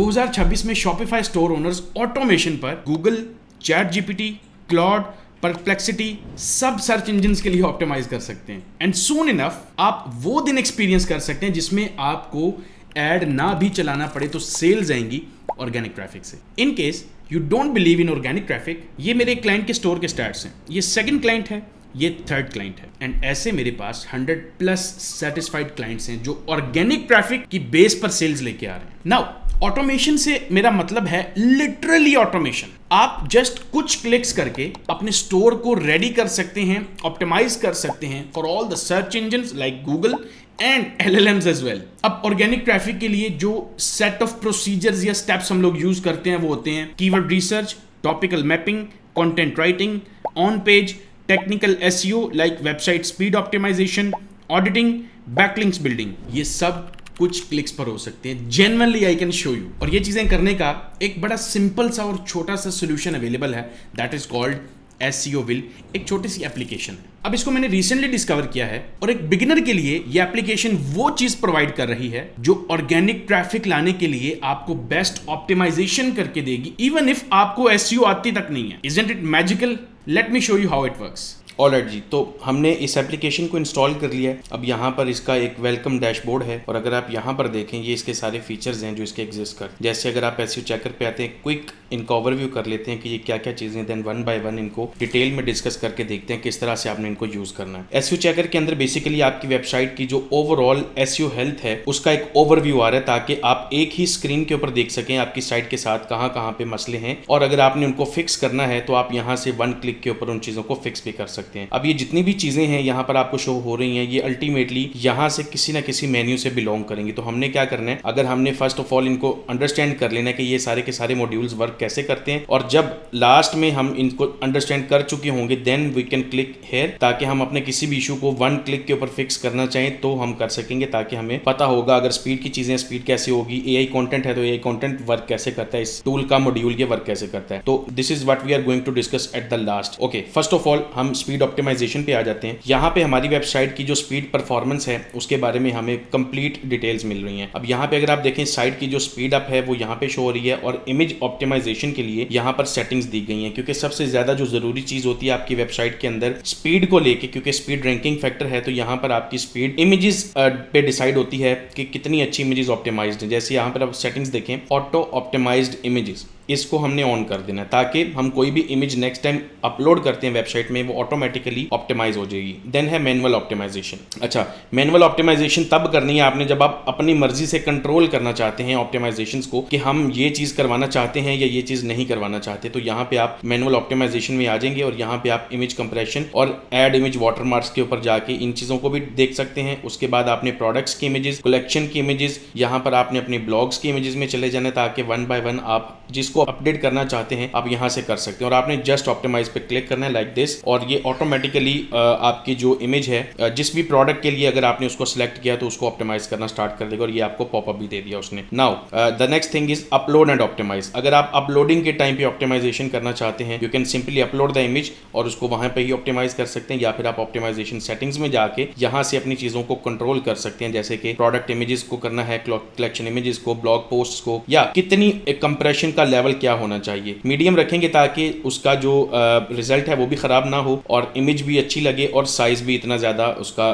2026 में Shopify store owners automation पर Google, chat GPT, Claude, perplexity सब सर्च इंजिन के लिए ऑप्टिमाइज कर सकते हैं। एंड सून इनफ आप वो दिन एक्सपीरियंस कर सकते हैं जिसमें आपको एड ना भी चलाना पड़े तो सेल्स आएंगी ऑर्गेनिक ट्रैफिक से। In case you don't believe in organic traffic, ये मेरे क्लाइंट के स्टोर के स्टैट्स हैं, ये सेकंड क्लाइंट है, ये थर्ड क्लाइंट है। एंड ऐसे मेरे पास 100+ सेटिस्फाइड क्लाइंट्स हैं जो ऑर्गेनिक ट्रैफिक की बेस पर सेल्स लेके आ रहे हैं। नाउ ऑटोमेशन से मेरा मतलब है लिटरली ऑटोमेशन। आप जस्ट कुछ क्लिक्स करके अपने स्टोर को रेडी कर सकते हैं, ऑप्टिमाइज कर सकते हैं for all the search engines like Google and LLMs as well. अब ऑर्गेनिक ट्रैफिक के लिए जो सेट ऑफ प्रोसीजर्स या स्टेप्स हम लोग यूज करते हैं वो होते हैं keyword research, topical mapping, content writing, on page, technical SEO like website speed optimization, auditing, backlinks building. ये सब कुछ क्लिक्स पर हो सकते हैं। Genuinely I can show you. और ये चीजें करने का एक बड़ा सिंपल सा और छोटा सा सोल्यूशन अवेलेबल है, दैट इज कॉल्ड SEOville। एक छोटी सी एप्लीकेशन है। अब इसको मैंने रिसेंटली डिस्कवर किया है और एक बिगिनर के लिए ये एप्लीकेशन वो चीज प्रोवाइड कर रही है जो ऑर्गेनिक ट्रैफिक लाने के लिए आपको बेस्ट ऑप्टिमाइजेशन करके देगी, इवन इफ आपको SEO आती तक नहीं है। Isn't it magical? Let me show you how it works. Alright ji, तो हमने इस एप्लीकेशन को इंस्टॉल कर लिया है। अब यहाँ पर इसका एक वेलकम डैशबोर्ड है और अगर आप यहाँ पर देखें ये इसके सारे फीचर्स हैं जो इसके एग्जिस्ट कर। जैसे अगर आप SEO चेकर पे आते हैं, क्विक इनका ओवरव्यू कर लेते हैं कि ये क्या क्या चीज़ें हैं, देन वन बाय वन इनको डिटेल में डिस्कस करके देखते हैं किस तरह से आपने इनको यूज़ करना है। SEO चेकर के अंदर बेसिकली आपकी वेबसाइट की जो ओवरऑल SEO हेल्थ है उसका एक ओवरव्यू आ रहा है ताकि आप एक ही स्क्रीन के ऊपर देख सकें आपकी साइट के साथ कहाँ कहाँ पे मसले हैं, और अगर आपने उनको फिक्स करना है तो आप यहाँ से वन क्लिक के ऊपर उन चीज़ों को फिक्स भी कर सकते हैं। अब ये जितनी भी चीजें हैं यहाँ पर आपको शो हो रही हैं, ये अल्टीमेटली यहाँ से किसी ना किसी मेन्यू से बिलोंग करेंगी। तो हमने क्या करना है, अगर हमने फर्स्ट ऑफ ऑल इनको अंडरस्टैंड कर लेना है कि ये सारे के सारे मॉड्यूल्स वर्क कैसे करते हैं, और जब लास्ट में हम इनको अंडरस्टैंड कर चुके होंगे then we can click here, ताकि हम अपने किसी भी इशू को वन क्लिक के ऊपर फिक्स करना चाहें तो हम कर सकेंगे, ताकि हमें पता होगा अगर स्पीड की चीजें स्पीड कैसे होगी, AI कंटेंट है तो AI कंटेंट वर्क कैसे करता है, इस टूल का मॉड्यूल ये वर्क कैसे करता है। तो this is what we are going to discuss at the last. Okay, first of all हम स्पीड ऑप्टिमाइजेशन पे आ जाते हैं। यहाँ पे हमारी वेबसाइट की जो स्पीड परफॉर्मेंस है उसके बारे में हमें कंप्लीट डिटेल्स मिल रही हैं। अब यहाँ पे अगर आप देखें साइट की जो स्पीड अप है वो यहाँ पे शो हो रही है, और इमेज ऑप्टिमाइजेशन के लिए यहाँ पर सेटिंग्स दी गई हैं, क्योंकि सबसे ज्यादा जो जरूरी चीज होती है आपकी वेबसाइट के अंदर स्पीड को लेके, क्योंकि स्पीड रैंकिंग फैक्टर है, तो यहाँ पर आपकी स्पीड इमेजेस पे डिसाइड होती है कि कितनी अच्छी इमेजेस ऑप्टिमाइज्ड है। जैसे यहाँ पर आप सेटिंग्स देखें, ऑटो ऑप्टिमाइज्ड इमेजेस, इसको हमने ऑन कर देना है ताकि हम कोई भी इमेज नेक्स्ट टाइम अपलोड करते हैं वेबसाइट में वो ऑटोमेटिकली ऑप्टिमाइज हो जाएगी। देन है मैनुअल ऑप्टिमाइजेशन। अच्छा, मैनुअल ऑप्टिमाइजेशन तब करनी है आपने जब आप अपनी मर्जी से कंट्रोल करना चाहते हैं ऑप्टिमाइजेशंस को, कि हम ये चीज करवाना चाहते हैं या ये चीज नहीं करवाना चाहते। तो यहाँ पे आप मैनुअल ऑप्टिमाइजेशन में आ जाएंगे और यहाँ पे आप इमेज कंप्रेशन और एड इमेज वाटरमार्क्स के ऊपर जाके इन चीजों को भी देख सकते हैं। उसके बाद आपने प्रोडक्ट्स की इमेजेस, कलेक्शन की इमेजेस, यहाँ पर आपने अपने ब्लॉग्स की इमेजेस में चले जाना ताकि वन बाय वन आप जिसको अपडेट करना चाहते हैं आप यहां से कर सकते हैं। और आपने जस्ट ऑप्टिमाइज पे क्लिक करना है लाइक दिस, और ये ऑटोमेटिकली आपकी जो इमेज है जिस भी प्रोडक्ट के लिए अगर आपने उसको सिलेक्ट किया तो उसको ऑप्टिमाइज करना स्टार्ट कर देगा, और ये आपको पॉपअप भी दे दिया उसने। Now the next thing is upload and optimize. अगर आप अपलोडिंग के टाइम पे ऑप्टिमाइजेशन करना चाहते हैं, you can simply upload the image और उसको वहां पे ही ऑप्टिमाइज कर सकते हैं, या फिर आप ऑप्टिमाइजेशन सेटिंग्स में जाके यहां से अपनी चीजों को कंट्रोल कर सकते हैं, जैसे कि प्रोडक्ट इमेजेस को करना है, कलेक्शन इमेजेस को, ब्लॉग पोस्ट को, या कितनी कंप्रेशन का लेवल क्या होना चाहिए। मीडियम रखेंगे ताकि उसका जो रिजल्ट है वो भी खराब ना हो और इमेज भी अच्छी लगे और साइज भी इतना ज्यादा उसका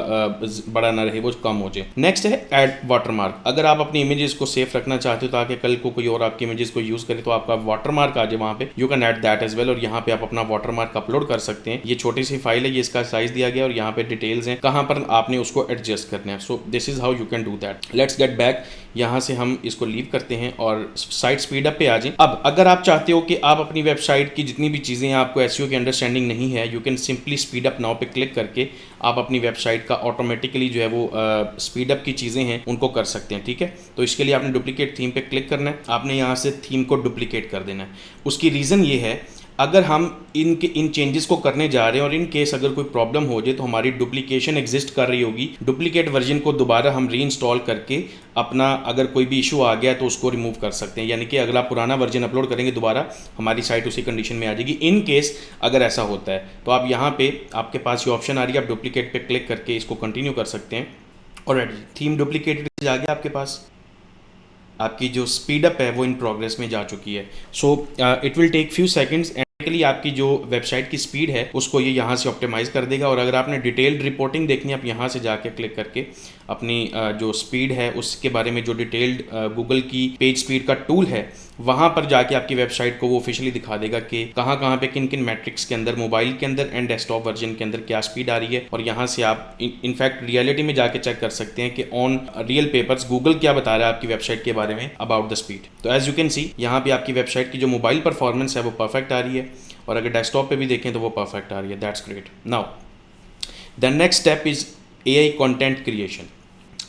बड़ा ना रहे, वो कम हो जाए। नेक्स्ट है ऐड वाटरमार्क। अगर आप अपनी इमेजेस को सेफ रखना चाहते हो ताकि कल को कोई और आपकी इमेजेस को यूज करे तो आपका वाटरमार्क आ जाए वहां पे, you can add that as well, और यहाँ पे आप अपना वाटरमार्क अपलोड कर सकते हैं। ये छोटी सी फाइल है, ये इसका साइज दिया गया और यहाँ पे डिटेल्स हैं कहाँ पर आपने उसको एडजस्ट करना है। So this is how you can do that. Let's get back, यहाँ से हम इसको लीव करते हैं और साइट स्पीड अप पे आ जाएं। अब अगर आप चाहते हो कि आप अपनी वेबसाइट की जितनी भी चीज़ें हैं आपको SEO की अंडरस्टैंडिंग नहीं है, you can simply speed up now पे क्लिक करके आप अपनी वेबसाइट का ऑटोमेटिकली जो है वो स्पीड अप की चीज़ें हैं उनको कर सकते हैं। ठीक है, तो इसके लिए आपने डुप्लीकेट थीम पे क्लिक करना है, आपने यहाँ से थीम को डुप्लीकेट कर देना है। उसकी रीज़न ये है, अगर हम इन चेंजेस को करने जा रहे हैं और इन केस अगर कोई प्रॉब्लम हो जाए तो हमारी डुप्लीकेशन एग्जिस्ट कर रही होगी, डुप्लीकेट वर्जन को दोबारा हम रीइंस्टॉल करके अपना अगर कोई भी इशू आ गया तो उसको रिमूव कर सकते हैं। यानी कि अगला पुराना वर्जन अपलोड करेंगे दोबारा हमारी साइट उसी कंडीशन में आ जाएगी। इन केस अगर ऐसा होता है तो आप यहाँ पे आपके पास ये ऑप्शन आ रही है, आप डुप्लीकेट पे क्लिक करके इसको कंटिन्यू कर सकते हैं। ऑलराइट, थीम डुप्लीकेटेड आ गया आपके पास। आपकी जो स्पीड अप है वो इन प्रोग्रेस में जा चुकी है। So it will take few seconds and आपकी जो वेबसाइट की स्पीड है उसको ये यहाँ से ऑप्टिमाइज कर देगा। और अगर आपने डिटेल्ड रिपोर्टिंग देखनी है, आप यहाँ से जाके क्लिक करके अपनी जो स्पीड है उसके बारे में जो डिटेल्ड गूगल की पेज स्पीड का टूल है वहाँ पर जाके आपकी वेबसाइट को वो ऑफिशियली दिखा देगा कि कहाँ पे किन किन मैट्रिक्स के अंदर, मोबाइल के अंदर एंड डेस्कटॉप वर्जन के अंदर क्या स्पीड आ रही है। और यहाँ से आप इनफैक्ट रियलिटी में जाके चेक कर सकते हैं कि ऑन रियल पेपर्स गूगल क्या बता रहा है आपकी वेबसाइट के बारे में अबाउट द स्पीड। तो एज यू कैन सी यहाँ पे आपकी वेबसाइट की जो मोबाइल परफॉर्मेंस है वो परफेक्ट आ रही है, और अगर डेस्कटॉप पे भी देखें तो वो परफेक्ट आ रही है। That's great. Now the next step is AI content creation.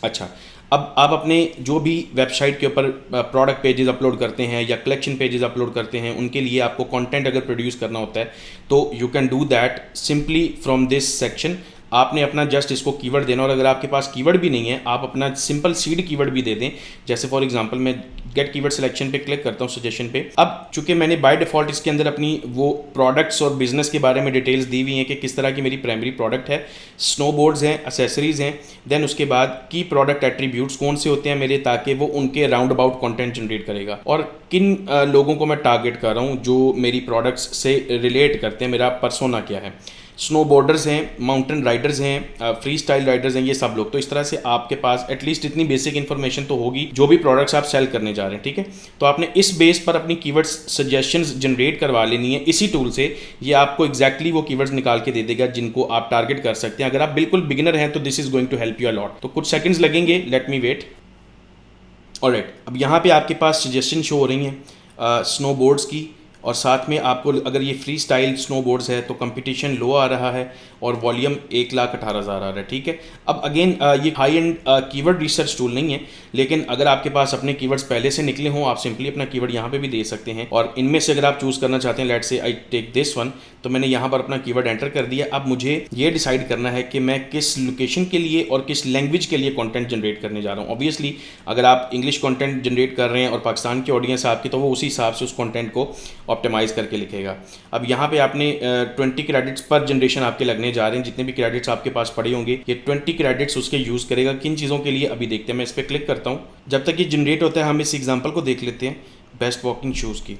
अच्छा, अब आप अपने जो भी वेबसाइट के ऊपर प्रोडक्ट पेजेस अपलोड करते हैं या कलेक्शन पेजेस अपलोड करते हैं, उनके लिए आपको कंटेंट अगर प्रोड्यूस करना होता है तो you can do that simply from this section. आपने अपना जस्ट इसको कीवर्ड देना, और अगर आपके पास कीवर्ड भी नहीं है आप अपना सिंपल सीड कीवर्ड भी दे दें। जैसे फॉर एग्जांपल मैं गेट कीवर्ड सिलेक्शन पे क्लिक करता हूँ, सजेशन पे। अब चूंकि मैंने बाय डिफॉल्ट इसके अंदर अपनी वो प्रोडक्ट्स और बिजनेस के बारे में डिटेल्स दी हुई हैं कि किस तरह की मेरी प्राइमरी प्रोडक्ट है, स्नोबोर्ड्स हैं, एसेसरीज हैं, देन उसके बाद की प्रोडक्ट एट्रीब्यूट्स कौन से होते हैं मेरे, ताकि वो उनके राउंड अबाउट कंटेंट जनरेट करेगा। और किन लोगों को मैं टारगेट कर रहा हूँ जो मेरी प्रोडक्ट्स से रिलेट करते हैं, मेरा पर्सोना क्या है। स्नोबोर्डर्स हैं, माउंटेन राइडर्स हैं, फ्री स्टाइल राइडर्स हैं, ये सब लोग। तो इस तरह से आपके पास एटलीस्ट इतनी बेसिक इन्फॉर्मेशन तो होगी जो भी प्रोडक्ट्स आप सेल करने जा रहे हैं, ठीक है। तो आपने इस बेस पर अपनी कीवर्ड्स सजेशंस जनरेट करवा लेनी है इसी टूल से। ये आपको एग्जैक्टली वो कीवर्ड्स निकाल के दे देगा जिनको आप टारगेट कर सकते हैं। अगर आप बिल्कुल बिगिनर हैं तो this is going to help you a lot. तो कुछ सेकंड्स लगेंगे, लेट मी वेट। ऑलराइट, अब यहाँ पे आपके पास सजेशन शो हो रही हैं स्नोबोर्ड्स की, और साथ में आपको अगर ये फ्री स्टाइल स्नोबोर्ड्स है तो कंपटीशन लो आ रहा है और वॉल्यूम 1,18,000 आ रहा है, ठीक है। अब अगेन ये high and keyword research tool नहीं है, लेकिन अगर आपके पास अपने कीवर्ड्स पहले से निकले हों आप सिंपली अपना कीवर्ड यहाँ पे भी दे सकते हैं। और इनमें से अगर आप चूज़ करना चाहते हैं, let's say I take this one, तो मैंने यहाँ पर अपना कीवर्ड एंटर कर दिया। अब मुझे ये डिसाइड करना है कि मैं किस लोकेशन के लिए और किस लैंग्वेज के लिए कॉन्टेंट जनरेट करने जा रहा हूँ। ऑब्वियसली अगर आप इंग्लिश कॉन्टेंट जनरेट कर रहे हैं और पाकिस्तान की ऑडियंस आपकी, तो वो उसी हिसाब से उस कॉन्टेंट को ऑप्टिमाइज करके लिखेगा। अब यहाँ पे आपने 20 क्रेडिट्स पर जनरेशन आपके लगने जा रहे हैं। जितने भी क्रेडिट्स आपके पास पड़े होंगे ये 20 क्रेडिट्स उसके यूज़ करेगा। किन चीज़ों के लिए अभी देखते हैं। मैं इस पर क्लिक करता हूँ। जब तक ये जनरेट होता है हम इस एग्जांपल को देख लेते हैं बेस्ट वॉकिंग शूज़ की।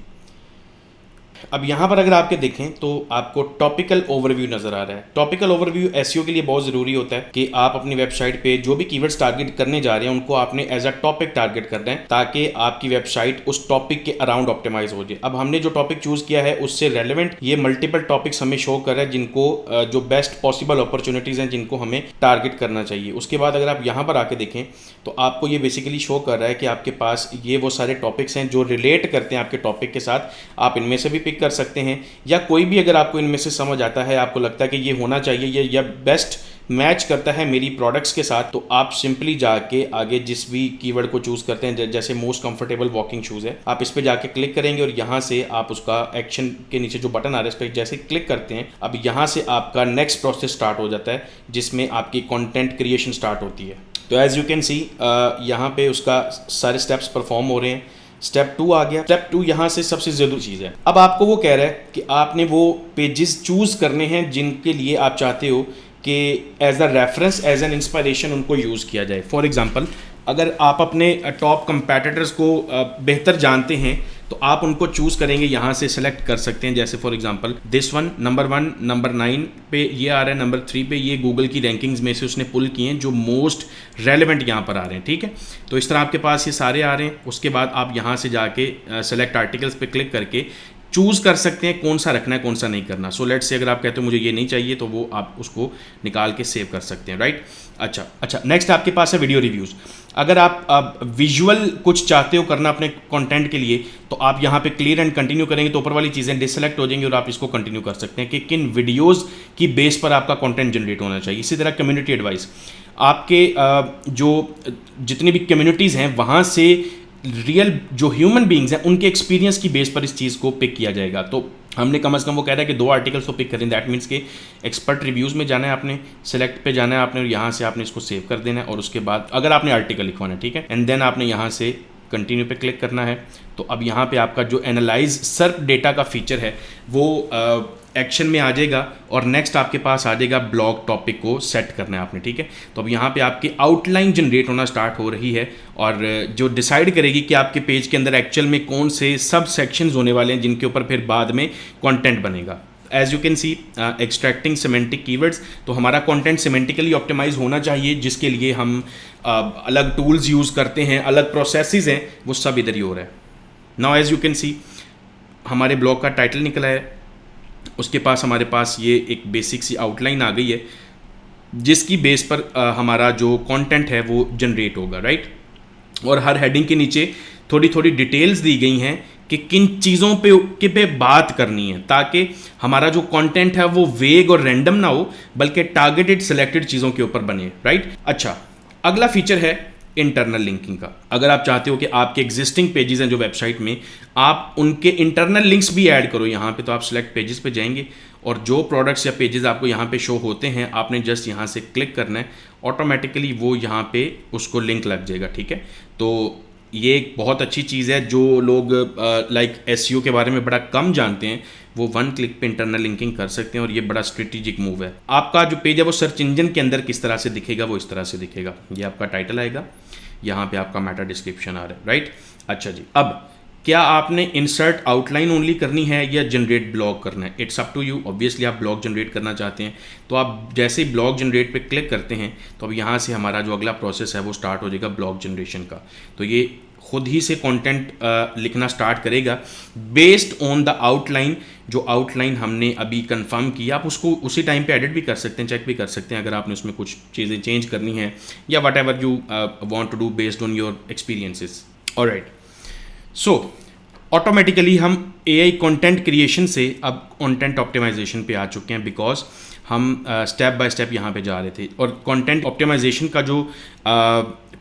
अब यहाँ पर अगर आपके देखें तो आपको टॉपिकल ओवरव्यू नजर आ रहा है। टॉपिकल ओवरव्यू एसईओ के लिए बहुत ज़रूरी होता है कि आप अपनी वेबसाइट पे जो भी कीवर्ड्स टारगेट करने जा रहे हैं उनको आपने एज अ टॉपिक टारगेट कर रहे हैं, ताकि आपकी वेबसाइट उस टॉपिक के अराउंड ऑप्टिमाइज हो जाए। अब हमने जो टॉपिक चूज किया है उससे रेलिवेंट ये मल्टीपल टॉपिक्स हमें शो कर रहा है, जिनको जो बेस्ट पॉसिबल अपॉर्चुनिटीज़ हैं जिनको हमें टारगेट करना चाहिए। उसके बाद अगर आप यहाँ पर आके देखें तो आपको ये बेसिकली शो कर रहा है कि आपके पास ये वो सारे टॉपिक्स हैं जो रिलेट करते हैं आपके टॉपिक के साथ। आप इनमें से भी पिक कर सकते हैं, या कोई भी अगर आपको इनमें से समझ आता है, आपको लगता है कि ये होना चाहिए, ये बेस्ट मैच करता है मेरी प्रोडक्ट्स के साथ, तो आप सिंपली जाके आगे जिस भी कीवर्ड को चूज करते हैं, जैसे मोस्ट कंफर्टेबल वॉकिंग शूज़ है, आप इस पे जाके क्लिक करेंगे और यहाँ से आप उसका एक्शन के नीचे जो बटन आ रहा है इस पर जैसे क्लिक करते हैं, अब यहाँ से आपका नेक्स्ट प्रोसेस स्टार्ट हो जाता है जिसमें आपकी कंटेंट क्रिएशन स्टार्ट होती है। तो एज यू कैन सी यहाँ पे उसका सारे स्टेप्स परफॉर्म हो रहे हैं। स्टेप 2 आ गया। स्टेप 2 यहाँ से सबसे ज़रूरी चीज़ है। अब आपको वो कह रहा है कि आपने वो पेजेस चूज़ करने हैं जिनके लिए आप चाहते हो कि as a reference, as an inspiration उनको यूज़ किया जाए। फॉर एग्जांपल अगर आप अपने टॉप कंपेटिटर्स को बेहतर जानते हैं तो आप उनको चूज़ करेंगे, यहाँ से सेलेक्ट कर सकते हैं। जैसे for example this one number 1 number 9 पे ये आ रहा है, नंबर 3 पे ये गूगल की रैंकिंग्स में से उसने पुल किए हैं जो मोस्ट रेलेवेंट यहाँ पर आ रहे हैं, ठीक है। तो इस तरह आपके पास ये सारे आ रहे हैं। उसके बाद आप यहाँ से जाके सेलेक्ट आर्टिकल्स पे क्लिक करके चूज़ कर सकते हैं कौन सा रखना है कौन सा नहीं करना। सो लेट्स से अगर आप कहते हो मुझे ये नहीं चाहिए तो वो आप उसको निकाल के सेव कर सकते हैं, राइट। अच्छा नेक्स्ट आपके पास है वीडियो रिव्यूज़। अगर आप विजुअल कुछ चाहते हो करना अपने कंटेंट के लिए तो आप यहाँ पे क्लियर एंड कंटिन्यू करेंगे तो ऊपर वाली चीज़ें डिसलेक्ट हो जाएंगी और आप इसको कंटिन्यू कर सकते हैं कि किन वीडियोज़ की बेस पर आपका कंटेंट जनरेट होना चाहिए। इसी तरह कम्युनिटी एडवाइस, आपके जो जितनी भी कम्युनिटीज़ हैं वहाँ से रियल जो ह्यूमन बींग्स हैं उनके एक्सपीरियंस की बेस पर इस चीज़ को पिक किया जाएगा। तो हमने कम से कम वो कह रहा है कि 2 आर्टिकल्स को पिक करें। दैट मीन्स कि एक्सपर्ट रिव्यूज़ में जाना है आपने, सेलेक्ट पे जाना है आपने और यहाँ से आपने इसको सेव कर देना है। और उसके बाद अगर आपने आर्टिकल लिखवाना है, ठीक है, एंड देन आपने यहाँ से कंटिन्यू पे क्लिक करना है। तो अब यहाँ पे आपका जो एनालाइज सर्च डेटा का फीचर है वो एक्शन में आ जाएगा और नेक्स्ट आपके पास आ जाएगा ब्लॉग टॉपिक को सेट करना है आपने, ठीक है। तो अब यहाँ पे आपकी आउटलाइन जनरेट होना स्टार्ट हो रही है और जो डिसाइड करेगी कि आपके पेज के अंदर एक्चुअल में कौन से सब सेक्शंस होने वाले हैं जिनके ऊपर फिर बाद में कंटेंट बनेगा। As you can see extracting semantic keywords, तो हमारा कंटेंट सिमेंटिकली ऑप्टिमाइज होना चाहिए, जिसके लिए हम अलग टूल्स यूज़ करते हैं, अलग प्रोसेसेस हैं, वो सब इधर ही हो रहा है। Now as you can see हमारे ब्लॉग का टाइटल निकला है, उसके पास हमारे पास ये एक बेसिक सी आउटलाइन आ गई है जिसकी बेस पर हमारा जो कंटेंट है वो जनरेट होगा, राइट। और हर हेडिंग के नीचे थोड़ी थोड़ी डिटेल्स दी गई हैं कि किन चीज़ों पे बात करनी है, ताकि हमारा जो कंटेंट है वो वेग और रैंडम ना हो बल्कि टारगेटेड सिलेक्टेड चीज़ों के ऊपर बने, राइट। अच्छा, अगला फीचर है इंटरनल लिंकिंग का। अगर आप चाहते हो कि आपके एग्जिस्टिंग पेजेस हैं जो वेबसाइट में, आप उनके इंटरनल लिंक्स भी ऐड करो यहाँ पे, तो आप सिलेक्ट पेजेस पे जाएंगे और जो प्रोडक्ट्स या पेजेस आपको यहाँ पे शो होते हैं आपने जस्ट यहाँ से क्लिक करना है, ऑटोमेटिकली वो यहाँ पे उसको लिंक लग जाएगा, ठीक है। तो ये एक बहुत अच्छी चीज़ है। जो लोग लाइक एसईओ के बारे में बड़ा कम जानते हैं वो वन क्लिक पे इंटरनल लिंकिंग कर सकते हैं और ये बड़ा स्ट्रेटेजिक मूव है। आपका जो पेज है वो सर्च इंजन के अंदर किस तरह से दिखेगा, वो इस तरह से दिखेगा। ये आपका टाइटल आएगा, यहाँ पे आपका मेटा डिस्क्रिप्शन आ रहा है, राइट। अच्छा जी, अब क्या आपने इंसर्ट आउटलाइन ओनली करनी है या जनरेट ब्लॉग करना है, it's up to you. Obviously आप ब्लॉग जनरेट करना चाहते हैं तो आप जैसे ही ब्लॉग जनरेट पे क्लिक करते हैं तो अब यहाँ से हमारा जो अगला प्रोसेस है वो स्टार्ट हो जाएगा ब्लॉग जनरेशन का। तो ये खुद ही से कंटेंट लिखना स्टार्ट करेगा बेस्ड ऑन द आउटलाइन। जो आउटलाइन हमने अभी कंफर्म की, आप उसको उसी टाइम पे एडिट भी कर सकते हैं, चेक भी कर सकते हैं अगर आपने उसमें कुछ चीज़ें चेंज करनी है या whatever you want to do based on your experiences. Alright, so automatically हम AI कंटेंट क्रिएशन से अब कंटेंट ऑप्टिमाइजेशन पे आ चुके हैं, बिकॉज हम स्टेप बाय स्टेप यहाँ पे जा रहे थे और कंटेंट ऑप्टिमाइजेशन का जो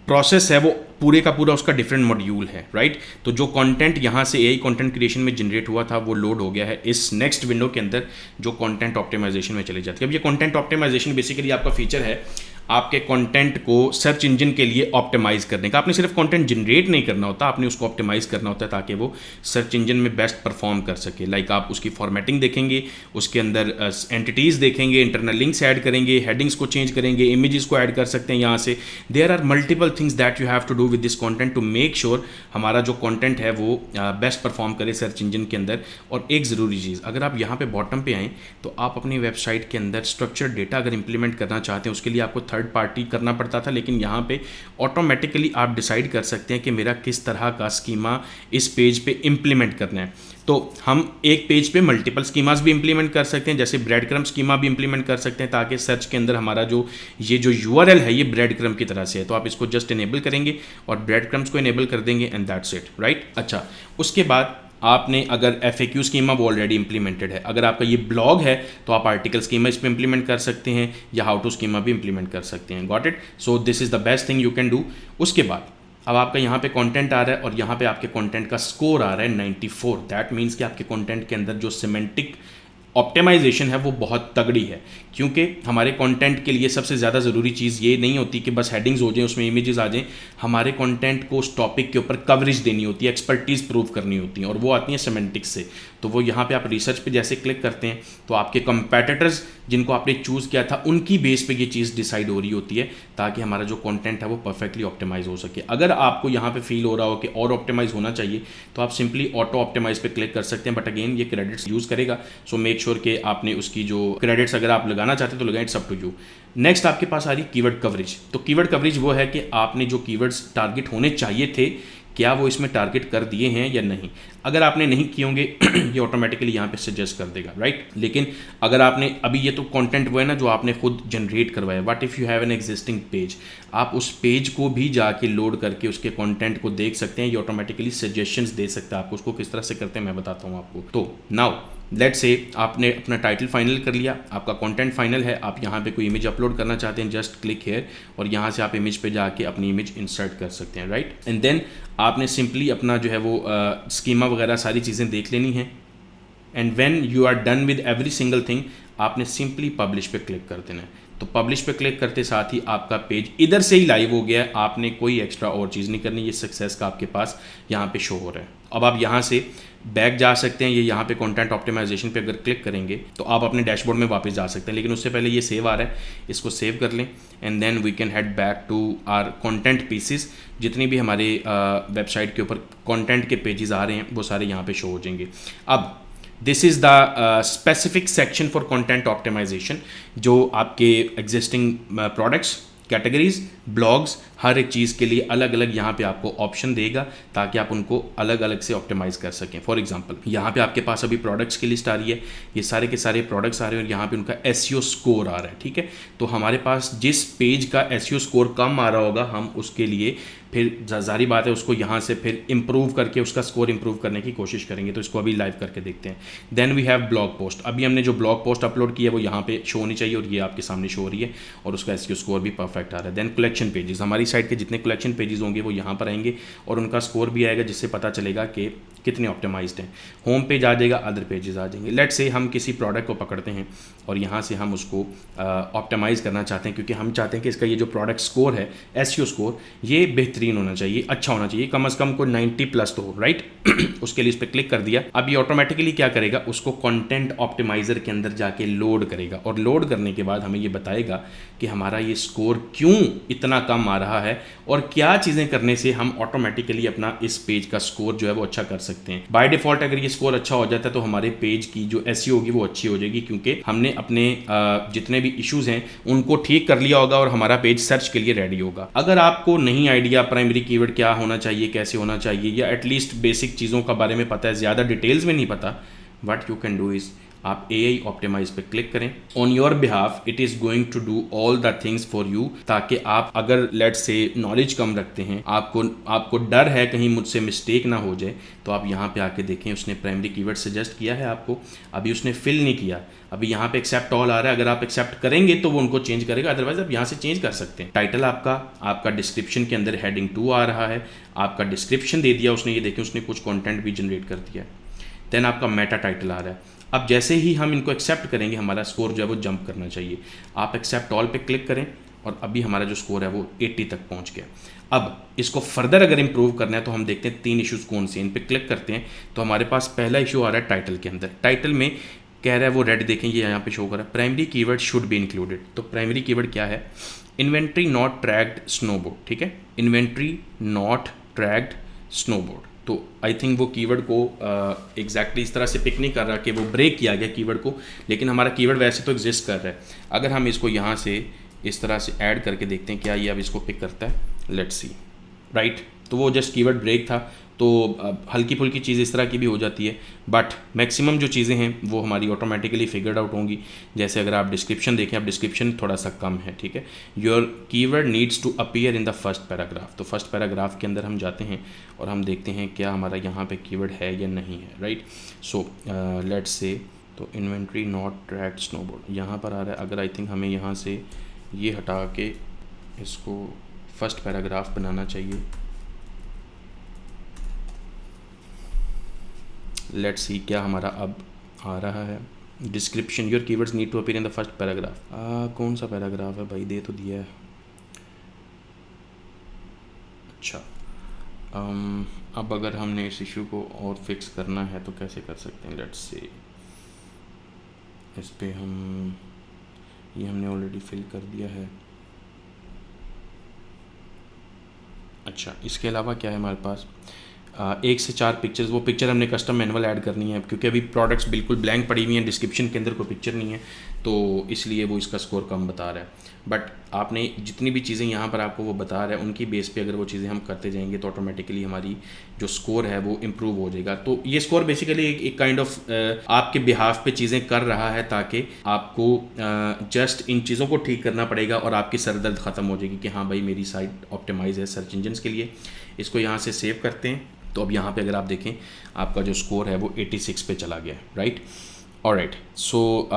प्रोसेस है वो पूरे का पूरा उसका डिफरेंट मॉड्यूल है, राइट। तो जो कंटेंट यहाँ से AI कंटेंट क्रिएशन में जनरेट हुआ था वो लोड हो गया है इस नेक्स्ट विंडो के अंदर जो कंटेंट ऑप्टिमाइजेशन में चली जाती है। अब ये कंटेंट ऑप्टिमाइजेशन बेसिकली आपका फीचर है आपके कंटेंट को सर्च इंजन के लिए ऑप्टिमाइज करने का। आपने सिर्फ कंटेंट जनरेट नहीं करना होता, आपने उसको ऑप्टिमाइज करना होता है ताकि वो सर्च इंजन में बेस्ट परफॉर्म कर सके। लाइक आप उसकी फॉर्मेटिंग देखेंगे, उसके अंदर एंटिटीज़ देखेंगे, इंटरनल लिंक्स ऐड करेंगे, हेडिंग्स को चेंज करेंगे, इमेजेस को ऐड कर सकते हैं यहाँ से। There are multiple things that you have to do with this content to make sure हमारा जो कंटेंट है वो बेस्ट परफॉर्म करे सर्च इंजन के अंदर। और एक ज़रूरी चीज़, अगर आप यहाँ पे बॉटम पे आएँ तो आप अपनी वेबसाइट के अंदर स्ट्रक्चर्ड डेटा अगर इंप्लीमेंट करना चाहते हैं उसके लिए आपको थर्ड पार्टी करना पड़ता था, लेकिन यहाँ पे ऑटोमेटिकली आप डिसाइड कर सकते हैं कि मेरा किस तरह का स्कीमा इस पेज पे इंप्लीमेंट करना है। तो हम एक पेज पे मल्टीपल स्कीमास भी इंप्लीमेंट कर सकते हैं, जैसे ब्रेड क्रम स्कीमा भी इंप्लीमेंट कर सकते हैं ताकि सर्च के अंदर हमारा जो URL है ये ब्रेड क्रम की तरह से है। तो आप इसको जस्ट इनेबल करेंगे और ब्रेड क्रम्स को इनेबल कर देंगे एंड दैट्स इट, राइट। अच्छा, उसके बाद आपने अगर FAQ स्कीमा वो ऑलरेडी इंप्लीमेंटेड है, अगर आपका ये ब्लॉग है तो आप आर्टिकल स्कीमा इस पर इंप्लीमेंट कर सकते हैं या हाउ टू स्कीमा भी इंप्लीमेंट कर सकते हैं। Got it. So this is the best thing you can do. उसके बाद अब आपका यहाँ पे कंटेंट आ रहा है और यहाँ पे आपके कंटेंट का स्कोर आ रहा है 94। दैट मीन्स कि आपके कंटेंट के अंदर जो सिमेंटिक ऑप्टिमाइजेशन है वो बहुत तगड़ी है, क्योंकि हमारे कंटेंट के लिए सबसे ज़्यादा ज़रूरी चीज़ ये नहीं होती कि बस हेडिंग्स हो जाएं, उसमें इमेजेस आ जाएं। हमारे कंटेंट को उस टॉपिक के ऊपर कवरेज देनी होती है, एक्सपर्टीज़ प्रूव करनी होती है और वो आती है सिमेंटिक्स से। तो वो यहाँ पे आप रिसर्च पे जैसे क्लिक करते हैं तो आपके कंपेटिटर्स जिनको आपने चूज़ किया था उनकी बेस पे ये चीज़ डिसाइड हो रही होती है ताकि हमारा जो कंटेंट है वो परफेक्टली ऑप्टिमाइज हो सके। अगर आपको यहाँ पे फील हो रहा हो कि और ऑप्टिमाइज होना चाहिए तो आप सिंपली ऑटो ऑप्टिमाइज पे क्लिक कर सकते हैं, बट अगेन ये क्रेडिट्स यूज़ करेगा। सो मेक श्योर कि आपने उसकी जो क्रेडिट्स अगर आप लगाना चाहते हैं तो लगाएं, it's up to you. Next आपके पास आ रही कीवर्ड कवरेज। तो कीवर्ड कवरेज वो है कि आपने जो कीवर्ड्स टारगेट होने चाहिए थे क्या वो इसमें टारगेट कर दिए हैं या नहीं। अगर आपने नहीं किए होंगे ये ऑटोमेटिकली यहाँ पे सजेस्ट कर देगा, राइट। लेकिन अगर आपने अभी ये तो कंटेंट वो है ना जो आपने खुद जनरेट करवाया। What if you have an existing page, आप उस पेज को भी जाके लोड करके उसके कंटेंट को देख सकते हैं। ये ऑटोमेटिकली सजेशंस दे सकता है आपको। उसको किस तरह से करते हैं मैं बताता हूँ आपको। तो नाउ लेट्स से आपने अपना टाइटल फाइनल कर लिया, आपका कंटेंट फाइनल है, आप यहाँ पे कोई इमेज अपलोड करना चाहते हैं, जस्ट क्लिक हेयर और यहाँ से आप इमेज पे जाके अपनी इमेज इंसर्ट कर सकते हैं, राइट। एंड देन आपने सिंपली अपना जो है वो स्कीमा वगैरह सारी चीज़ें देख लेनी है। And when you are done with every single thing आपने सिंपली पब्लिश पे क्लिक कर देना है। तो पब्लिश पे क्लिक करते साथ ही आपका पेज इधर से ही लाइव हो गया है, आपने कोई एक्स्ट्रा और चीज़ नहीं करनी, ये सक्सेस का आपके पास यहाँ पे शो हो रहा है। अब आप यहाँ से बैक जा सकते हैं, ये यहाँ पे कंटेंट ऑप्टिमाइजेशन पे अगर क्लिक करेंगे तो आप अपने डैशबोर्ड में वापस जा सकते हैं, लेकिन उससे पहले ये सेव आ रहा है, इसको सेव कर लें and then we can head back to our content pieces. जितनी भी हमारे वेबसाइट के ऊपर कंटेंट के पेजेस आ रहे हैं वो सारे यहाँ पे शो हो जाएंगे। अब this is the specific section for content optimization, जो आपके एग्जिस्टिंग प्रोडक्ट्स, कैटेगरीज, ब्लॉग्स, हर एक चीज़ के लिए अलग अलग यहाँ पे आपको ऑप्शन देगा ताकि आप उनको अलग अलग से ऑप्टिमाइज़ कर सकें। फॉर एग्जांपल यहाँ पे आपके पास अभी प्रोडक्ट्स की लिस्ट आ रही है, ये सारे के सारे प्रोडक्ट्स आ रहे हैं और यहाँ पे उनका एसईओ स्कोर आ रहा है, ठीक है। तो हमारे पास जिस पेज का एसईओ स्कोर कम आ रहा होगा, हम उसके लिए फिर जारी बात है उसको यहाँ से फिर इम्प्रूव करके उसका स्कोर इम्प्रूव करने की कोशिश करेंगे। तो इसको अभी लाइव करके देखते हैं। Then we have blog post. अभी हमने जो ब्लॉग पोस्ट अपलोड की है वो यहाँ पे शो होनी चाहिए और ये आपके सामने शो हो रही है और उसका एसईओ स्कोर भी परफेक्ट आ रहा है। देन कलेक्शन पेजेस, हमारी साइट के जितने कलेक्शन पेजेस होंगे वो यहाँ पर आएंगे और उनका स्कोर भी आएगा, जिससे पता चलेगा कि कितने ऑप्टिमाइज्ड हैं। होम पेज आ जाएगा, अदर पेजेस आ जाएंगे। लेट्स से हम किसी प्रोडक्ट को पकड़ते हैं और यहाँ से हम उसको ऑप्टिमाइज़ करना चाहते हैं, क्योंकि हम चाहते हैं कि इसका ये जो प्रोडक्ट स्कोर है, एसईओ स्कोर, ये बेहतरीन होना चाहिए, अच्छा होना चाहिए, कम से कम कोई 90+ तो हो, राइट। उसके लिए इस पर क्लिक कर दिया। अब ये ऑटोमेटिकली क्या करेगा, उसको कंटेंट ऑप्टिमाइज़र के अंदर जाके लोड करेगा और लोड करने के बाद हमें ये बताएगा कि हमारा ये स्कोर क्यों इतना कम आ रहा है और क्या चीज़ें करने से हम ऑटोमेटिकली अपना इस पेज का स्कोर जो है वो अच्छा कर सकते हैं। बाय डिफ़ॉल्ट अगर ये स्कोर अच्छा हो जाता है तो हमारे पेज की जो एसईओ होगी वो अच्छी हो जाएगी, क्योंकि हमने अपने जितने भी इश्यूज़ हैं उनको ठीक कर लिया होगा और हमारा पेज सर्च के लिए रेडी होगा। अगर आपको नहीं आइडिया प्राइमरी कीवर्ड क्या होना चाहिए, कैसे होना चाहिए, या एटलीस्ट बेसिक चीज़ों का बारे में पता है, ज़्यादा डिटेल्स में नहीं पता, what you can do is आप AI ऑप्टिमाइज पे क्लिक करें। On your behalf it is going to do all the things for you, ताकि आप अगर लेट से नॉलेज कम रखते हैं, आपको डर है कहीं मुझसे मिस्टेक ना हो जाए, तो आप यहाँ पे आके देखें उसने प्राइमरी कीवर्ड सजेस्ट किया है आपको, अभी उसने फिल नहीं किया, अभी यहाँ पे एक्सेप्ट ऑल आ रहा है। अगर आप एक्सेप्ट करेंगे तो वो उनको चेंज करेगा, अदरवाइज आप यहाँ से चेंज कर सकते हैं। टाइटल आपका डिस्क्रिप्शन के अंदर हेडिंग 2 आ रहा है, आपका डिस्क्रिप्शन दे दिया उसने, ये देखें उसने कुछ कंटेंट भी जनरेट कर दिया। देन आपका मेटा टाइटल आ रहा है। अब जैसे ही हम इनको एक्सेप्ट करेंगे हमारा स्कोर जो है वो जंप करना चाहिए। आप एक्सेप्ट ऑल पे क्लिक करें और अभी हमारा जो स्कोर है वो 80 तक पहुंच गया। अब इसको फर्दर अगर इंप्रूव करना है तो हम देखते हैं 3 इश्यूज़ कौन से, इन पे क्लिक करते हैं तो हमारे पास पहला इशू आ रहा है टाइटल के अंदर। टाइटल में कह रहा है वो रेड, देखें ये यहाँ पे शो कर रहा है, primary keyword should be included. तो प्राइमरी कीवर्ड क्या है, इन्वेंट्री नॉट ट्रैक्ड स्नोबोर्ड, ठीक है, इन्वेंट्री नॉट ट्रैक्ड स्नोबोर्ड। तो आई थिंक वो कीवर्ड को एग्जैक्टली इस तरह से पिक नहीं कर रहा कि वो ब्रेक किया गया कीवर्ड को, लेकिन हमारा कीवर्ड वैसे तो एग्जिस्ट कर रहा है। अगर हम इसको यहाँ से इस तरह से ऐड करके देखते हैं क्या ये अब इसको पिक करता है, लेट्स सी, राइट। तो वो जस्ट कीवर्ड ब्रेक था। तो हल्की फुल्की चीज़ इस तरह की भी हो जाती है, बट मैक्सिमम जो चीज़ें हैं वो हमारी ऑटोमेटिकली फिगर्ड आउट होंगी। जैसे अगर आप डिस्क्रिप्शन देखें, अब डिस्क्रिप्शन थोड़ा सा कम है, ठीक है। Your keyword needs to appear in the first paragraph. तो फर्स्ट पैराग्राफ के अंदर हम जाते हैं और हम देखते हैं क्या हमारा यहाँ पे कीवर्ड है या नहीं है, राइट। सो लेट्स से, तो इन्वेंट्री नॉट ट्रैक्ड स्नोबोर्ड यहाँ पर आ रहा है। अगर आई थिंक हमें यहाँ से ये हटा के इसको फर्स्ट पैराग्राफ बनाना चाहिए। लेट्स सी क्या हमारा अब आ रहा है, description, your keywords need to appear in the first paragraph. कौन सा पैराग्राफ है भाई, दे तो दिया है। अच्छा, अब अगर हमने इस इशू को और फिक्स करना है तो कैसे कर सकते हैं, लेट्स से इस पे हम, ये हमने ऑलरेडी फिल कर दिया है। अच्छा, इसके अलावा क्या है हमारे पास, 1 से 4 पिक्चर्स, वो पिक्चर हमने कस्टम मैनुअल ऐड करनी है क्योंकि अभी प्रोडक्ट्स बिल्कुल ब्लैंक पड़ी हुई हैं, डिस्क्रिप्शन के अंदर कोई पिक्चर नहीं है, तो इसलिए वो इसका स्कोर कम बता रहा है। बट आपने जितनी भी चीज़ें यहाँ पर आपको वो बता रहा है उनकी बेस पे अगर वो चीज़ें हम करते जाएंगे तो ऑटोमेटिकली हमारी जो स्कोर है वो इम्प्रूव हो जाएगा। तो ये स्कोर बेसिकली एक काइंड ऑफ आपके बिहाफ पे चीज़ें कर रहा है ताकि आपको जस्ट इन चीज़ों को ठीक करना पड़ेगा और आपकी सरदर्द ख़त्म हो जाएगी कि हाँ भाई मेरी साइट ऑप्टिमाइज है सर्च इंजन्स के लिए। इसको यहाँ से सेव करते हैं तो अब यहाँ पे अगर आप देखें आपका जो स्कोर है वो 86 पे चला गया, राइट। ऑलराइट, सो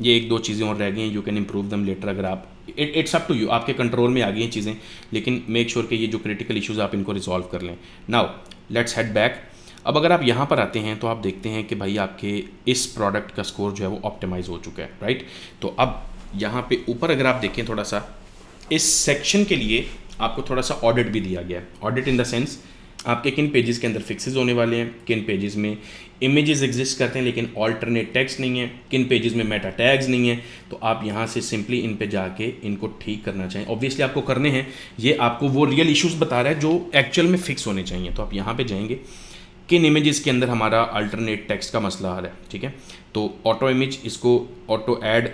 ये 1-2 चीज़ें और रह गई हैं, यू कैन इम्प्रूव दम लेटर। अगर आप, इट्स अप टू यू, आपके कंट्रोल में आ गई हैं चीज़ें, लेकिन मेक श्योर कि ये जो क्रिटिकल इश्यूज़ आप इनको रिजॉल्व कर लें। Now let's head back. अब अगर आप यहाँ पर आते हैं तो आप देखते हैं कि भाई आपके इस प्रोडक्ट का स्कोर जो है वो ऑप्टिमाइज हो चुका है, राइट। तो अब यहाँ पे ऊपर अगर आप देखें थोड़ा सा, इस सेक्शन के लिए आपको थोड़ा सा ऑडिट भी दिया गया है। ऑडिट इन द सेंस आपके किन पेजेस के अंदर फिक्सेस होने वाले हैं, किन पेजेस में इमेजेस एग्जिस्ट करते हैं लेकिन ऑल्टरनेट टेक्स्ट नहीं है, किन पेजेस में मेटा टैग्स नहीं है। तो आप यहाँ से सिंपली इन पे जाके इनको ठीक करना चाहिए। ऑब्वियसली आपको करने हैं, ये आपको वो रियल इश्यूज बता रहा है जो एक्चुअल में फिक्स होने चाहिए। तो आप यहाँ पे जाएंगे, किन इमेजेस के अंदर हमारा अल्टरनेट टेक्स्ट का मसला आ रहा है, ठीक है। तो ऑटो इमेज, इसको ऑटो ऐड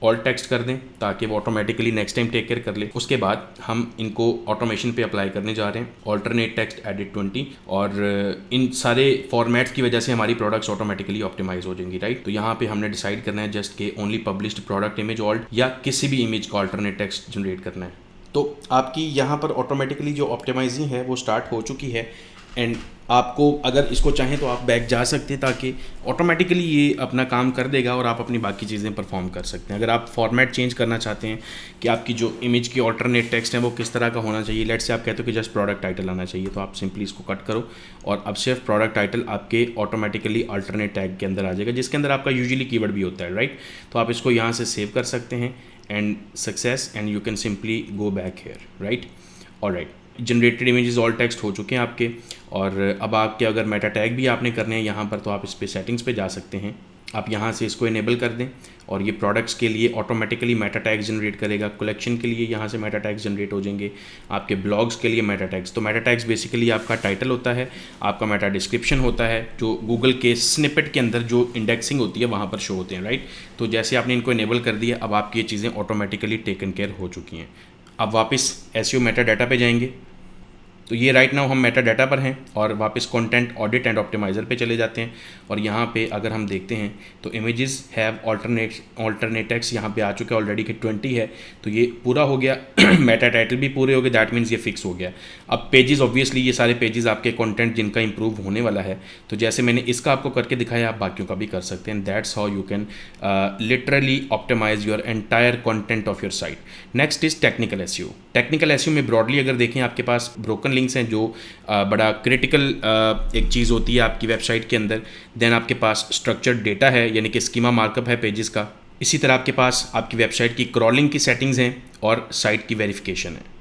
ऑल टेक्स्ट कर दें ताकि वो automatically next time take care कर ले। उसके बाद हम इनको ऑटोमेशन पे अप्लाई करने जा रहे हैं, ऑल्टरनेट टेक्स्ट एडिट 20, और इन सारे फॉर्मेट्स की वजह से हमारी प्रोडक्ट्स ऑटोमेटिकली ऑप्टिमाइज हो जाएंगी, राइट। तो यहाँ पे हमने डिसाइड करना है जस्ट के only published product image alt, या किसी भी इमेज का ऑल्टरनेट टेक्स्ट जनरेट करना है। तो आपकी यहाँ पर ऑटोमेटिकली जो ऑप्टिमाइजिंग है वो स्टार्ट हो चुकी है। एंड आपको अगर इसको चाहें तो आप बैक जा सकते हैं ताकि ऑटोमेटिकली ये अपना काम कर देगा और आप अपनी बाकी चीज़ें परफॉर्म कर सकते हैं। अगर आप फॉर्मेट चेंज करना चाहते हैं कि आपकी जो इमेज की ऑल्टरनेट टेक्स्ट है वो किस तरह का होना चाहिए, लेट्स से आप कहते हो कि जस्ट प्रोडक्ट टाइटल आना चाहिए, तो आप सिंपली इसको कट करो और अब सिर्फ प्रोडक्ट टाइटल आपके ऑटोमेटिकली अल्टरनेट टैग के अंदर आ जाएगा, जिसके अंदर आपका यूजुअली कीवर्ड भी होता है, राइट। तो आप इसको यहाँ से सेव कर सकते हैं and success, and you can simply go back here, right. Alright, generated images alt text हो चुके हैं आपके। और अब आपके अगर मेटा टैग भी आपने करने हैं यहाँ पर, तो आप इस पे सेटिंग्स पे जा सकते हैं, आप यहाँ से इसको इनेबल कर दें और ये प्रोडक्ट्स के लिए ऑटोमेटिकली मेटा टैग्स जनरेट करेगा। कलेक्शन के लिए यहाँ से मेटा टैग्स जनरेट हो जाएंगे, आपके ब्लॉग्स के लिए मेटा टैग्स। तो मेटा टैग्स बेसिकली आपका टाइटल होता है, आपका मेटा डिस्क्रिप्शन होता है, जो गूगल के स्निपेट के अंदर जो इंडेक्सिंग होती है वहाँ पर शो होते हैं, राइट। तो जैसे आपने इनको इनेबल कर दिया, अब आपकी ये चीज़ें ऑटोमेटिकली टेकन केयर हो चुकी हैं। अब वापस एसईओ मेटा डाटा पे जाएंगे, तो ये राइट नाउ हम मेटा डाटा पर हैं और वापस कंटेंट ऑडिट एंड ऑप्टिमाइज़र पे चले जाते हैं। और यहाँ पे अगर हम देखते हैं तो इमेजेस हैव ऑल्टरनेट टेक्स्ट यहाँ पे आ चुका है ऑलरेडी कि 20 है, तो ये पूरा हो गया। मेटा टाइटल भी पूरे हो गए, दैट मीन्स ये फिक्स हो गया। अब पेजेस, ऑब्वियसली ये सारे पेजेस आपके कंटेंट जिनका इंप्रूव होने वाला है, तो जैसे मैंने इसका आपको करके दिखाया, आप बाकियों का भी कर सकते हैं। That's how you can literally optimize your entire content of your site. Next is technical SEO. Technical SEO में ब्रॉडली अगर देखें, आपके पास ब्रोकन लिंक्स हैं जो बड़ा क्रिटिकल एक चीज़ होती है आपकी वेबसाइट के अंदर। देन आपके पास स्ट्रक्चर्ड डेटा है, यानी कि स्कीमा मार्कअप है पेजेस का। इसी तरह आपके पास आपकी वेबसाइट की क्रॉलिंग की सेटिंग्स हैं और साइट की वेरिफिकेशन है,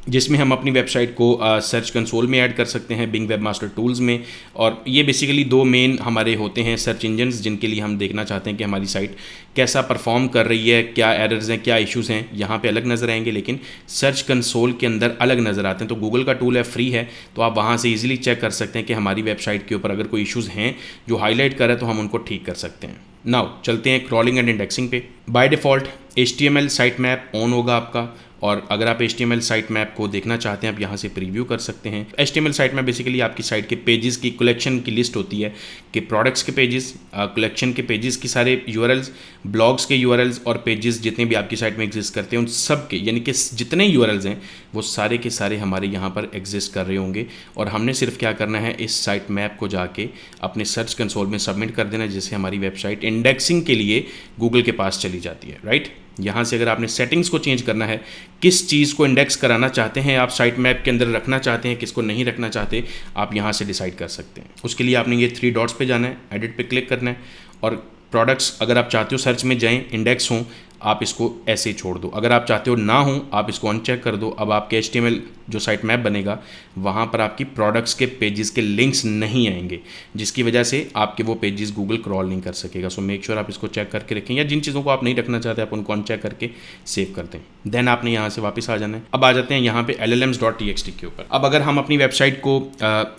जिसमें हम अपनी वेबसाइट को सर्च कंसोल में ऐड कर सकते हैं, बिंग वेबमास्टर टूल्स में। और ये बेसिकली दो मेन हमारे होते हैं सर्च इंजन्स, जिनके लिए हम देखना चाहते हैं कि हमारी साइट कैसा परफॉर्म कर रही है, क्या एरर्स हैं, क्या इश्यूज़ हैं। यहाँ पे अलग नज़र आएंगे, लेकिन सर्च कंसोल के अंदर अलग नज़र आते हैं। तो गूगल का टूल है, फ्री है, तो आप वहाँ से ईजिली चेक कर सकते हैं कि हमारी वेबसाइट के ऊपर अगर कोई इश्यूज़ हैं जो हाईलाइट कर रहे हैं तो हम उनको ठीक कर सकते हैं। नाउ चलते हैं क्रॉलिंग एंड इंडेक्सिंग पे। By default HTML site map on होगा आपका, और अगर आप HTML साइट मैप को देखना चाहते हैं आप यहाँ से प्रीव्यू कर सकते हैं। HTML साइट मैप बेसिकली आपकी साइट के पेजेस की कलेक्शन की लिस्ट होती है कि प्रोडक्ट्स के पेजेस, कलेक्शन के पेजेस की सारे URLs, ब्लॉग्स के URLs और पेजेस जितने भी आपकी साइट में एग्जिस्ट करते हैं उन सब के, यानी कि जितने URLs हैं वो सारे के सारे हमारे यहाँ पर एग्जिस्ट कर रहे होंगे। और हमने सिर्फ क्या करना है, इस साइट मैप को जाके अपने सर्च कंसोल में सबमिट कर देना, जिससे हमारी वेबसाइट इंडेक्सिंग के लिए गूगल के पास चली जाती है, राइट। यहाँ से अगर आपने सेटिंग्स को चेंज करना है, किस चीज़ को इंडेक्स कराना चाहते हैं आप साइट मैप के अंदर रखना चाहते हैं, किसको नहीं रखना चाहते, आप यहाँ से डिसाइड कर सकते हैं। उसके लिए आपने ये 3 डॉट्स पे जाना है, एडिट पे क्लिक करना है, और प्रोडक्ट्स अगर आप चाहते हो सर्च में जाएं, इंडेक्स हों, आप इसको ऐसे ही छोड़ दो। अगर आप चाहते हो ना हो, आप इसको अनचेक कर दो। अब आपके HTML जो साइट मैप बनेगा वहाँ पर आपकी प्रोडक्ट्स के पेजेस के लिंक्स नहीं आएंगे, जिसकी वजह से आपके वो पेजेस गूगल क्रॉल नहीं कर सकेगा। सो मेक श्योर आप इसको चेक करके रखें, या जिन चीज़ों को आप नहीं रखना चाहते आप उनको अनचेक करके सेव कर दें। देन आपने यहाँ से वापस आ जाना है। अब आ जाते हैं यहाँ पे LLMs.txt के ऊपर। अब अगर हम अपनी वेबसाइट को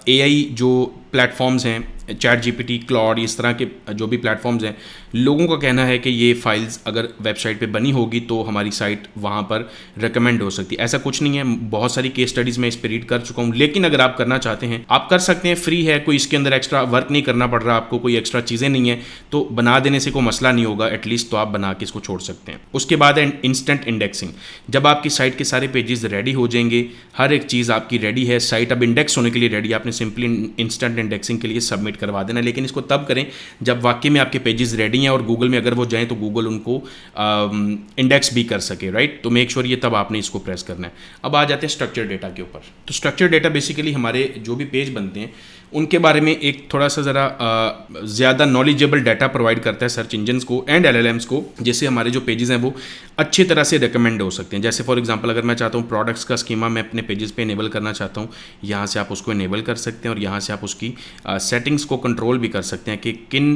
AI जो प्लेटफॉर्म्स हैं, ChatGPT, क्लॉड, इस तरह के जो भी प्लेटफॉर्म्स हैं, लोगों का कहना है कि ये फाइल्स अगर वेबसाइट पे बनी होगी तो हमारी साइट वहाँ पर रिकमेंड हो सकती है। ऐसा कुछ नहीं है, बहुत सारी केस स्टडीज़ मैं इस पर रीड कर चुका हूँ। लेकिन अगर आप करना चाहते हैं आप कर सकते हैं, फ्री है, कोई इसके अंदर एक्स्ट्रा वर्क नहीं करना पड़ रहा आपको, कोई एक्स्ट्रा चीज़ें नहीं है, तो बना देने से कोई मसला नहीं होगा एटलीस्ट, तो आप बना के इसको छोड़ सकते हैं। उसके बाद है इंस्टेंट इंडेक्सिंग। जब आपकी साइट के सारे पेजेस रेडी हो जाएंगे, हर एक चीज़ आपकी रेडी है, साइट अब इंडेक्स होने के लिए रेडी, आपने सिंपली इंस्टेंट इंडेक्सिंग के लिए सबमिट करवा देना। लेकिन इसको तब करें जब वाकई में आपके पेजेस रेडी हैं और गूगल में अगर वो जाएं तो गूगल उनको इंडेक्स भी कर सके, राइट। तो मेक श्योर ये तब आपने इसको प्रेस करना है। अब आ जाते हैं स्ट्रक्चर डेटा के ऊपर। तो स्ट्रक्चर डेटा बेसिकली हमारे जो भी पेज बनते हैं उनके बारे में एक थोड़ा सा ज़रा ज़्यादा नॉलेजेबल डाटा प्रोवाइड करता है सर्च इंजन्स को एंड LLMs को, जिससे हमारे जो पेजेस हैं वो अच्छी तरह से रिकमेंड हो सकते हैं। जैसे फॉर एग्जांपल अगर मैं चाहता हूँ प्रोडक्ट्स का स्कीमा मैं अपने पेजेस पे इनेबल करना चाहता हूँ, यहाँ से आप उसको इनेबल कर सकते हैं और यहाँ से आप उसकी सेटिंग्स को कंट्रोल भी कर सकते हैं कि किन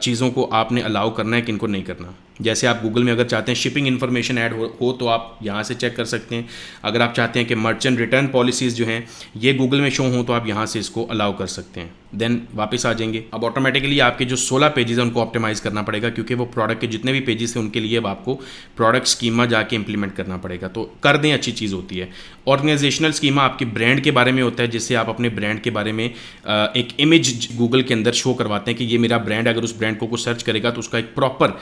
चीज़ों को आपने अलाउ करना है, किन को नहीं करना। जैसे आप गूगल में अगर चाहते हैं शिपिंग इन्फॉर्मेशन ऐड हो तो आप यहाँ से चेक कर सकते हैं। अगर आप चाहते हैं कि मर्चेंट रिटर्न पॉलिसीज़ जो हैं ये गूगल में शो हों तो आप यहाँ से इसको अलाउ कर सकते हैं। देन वापस आ जाएंगे। अब ऑटोमेटिकली आपके जो 16 पेजेस हैं उनको ऑप्टिमाइज़ करना पड़ेगा, क्योंकि वो प्रोडक्ट के जितने भी पेजेस हैं उनके लिए अब आपको प्रोडक्ट स्कीमा जाके इंप्लीमेंट करना पड़ेगा। तो कर दें, अच्छी चीज़ होती है। ऑर्गेनाइजेशनल स्कीमा आपके ब्रांड के बारे में होता है, जिससे आप अपने ब्रांड के बारे में एक इमेज गूगल के अंदर शो करवाते हैं कि ये मेरा ब्रांड। अगर उस ब्रांड को कुछ सर्च करेगा तो उसका एक प्रॉपर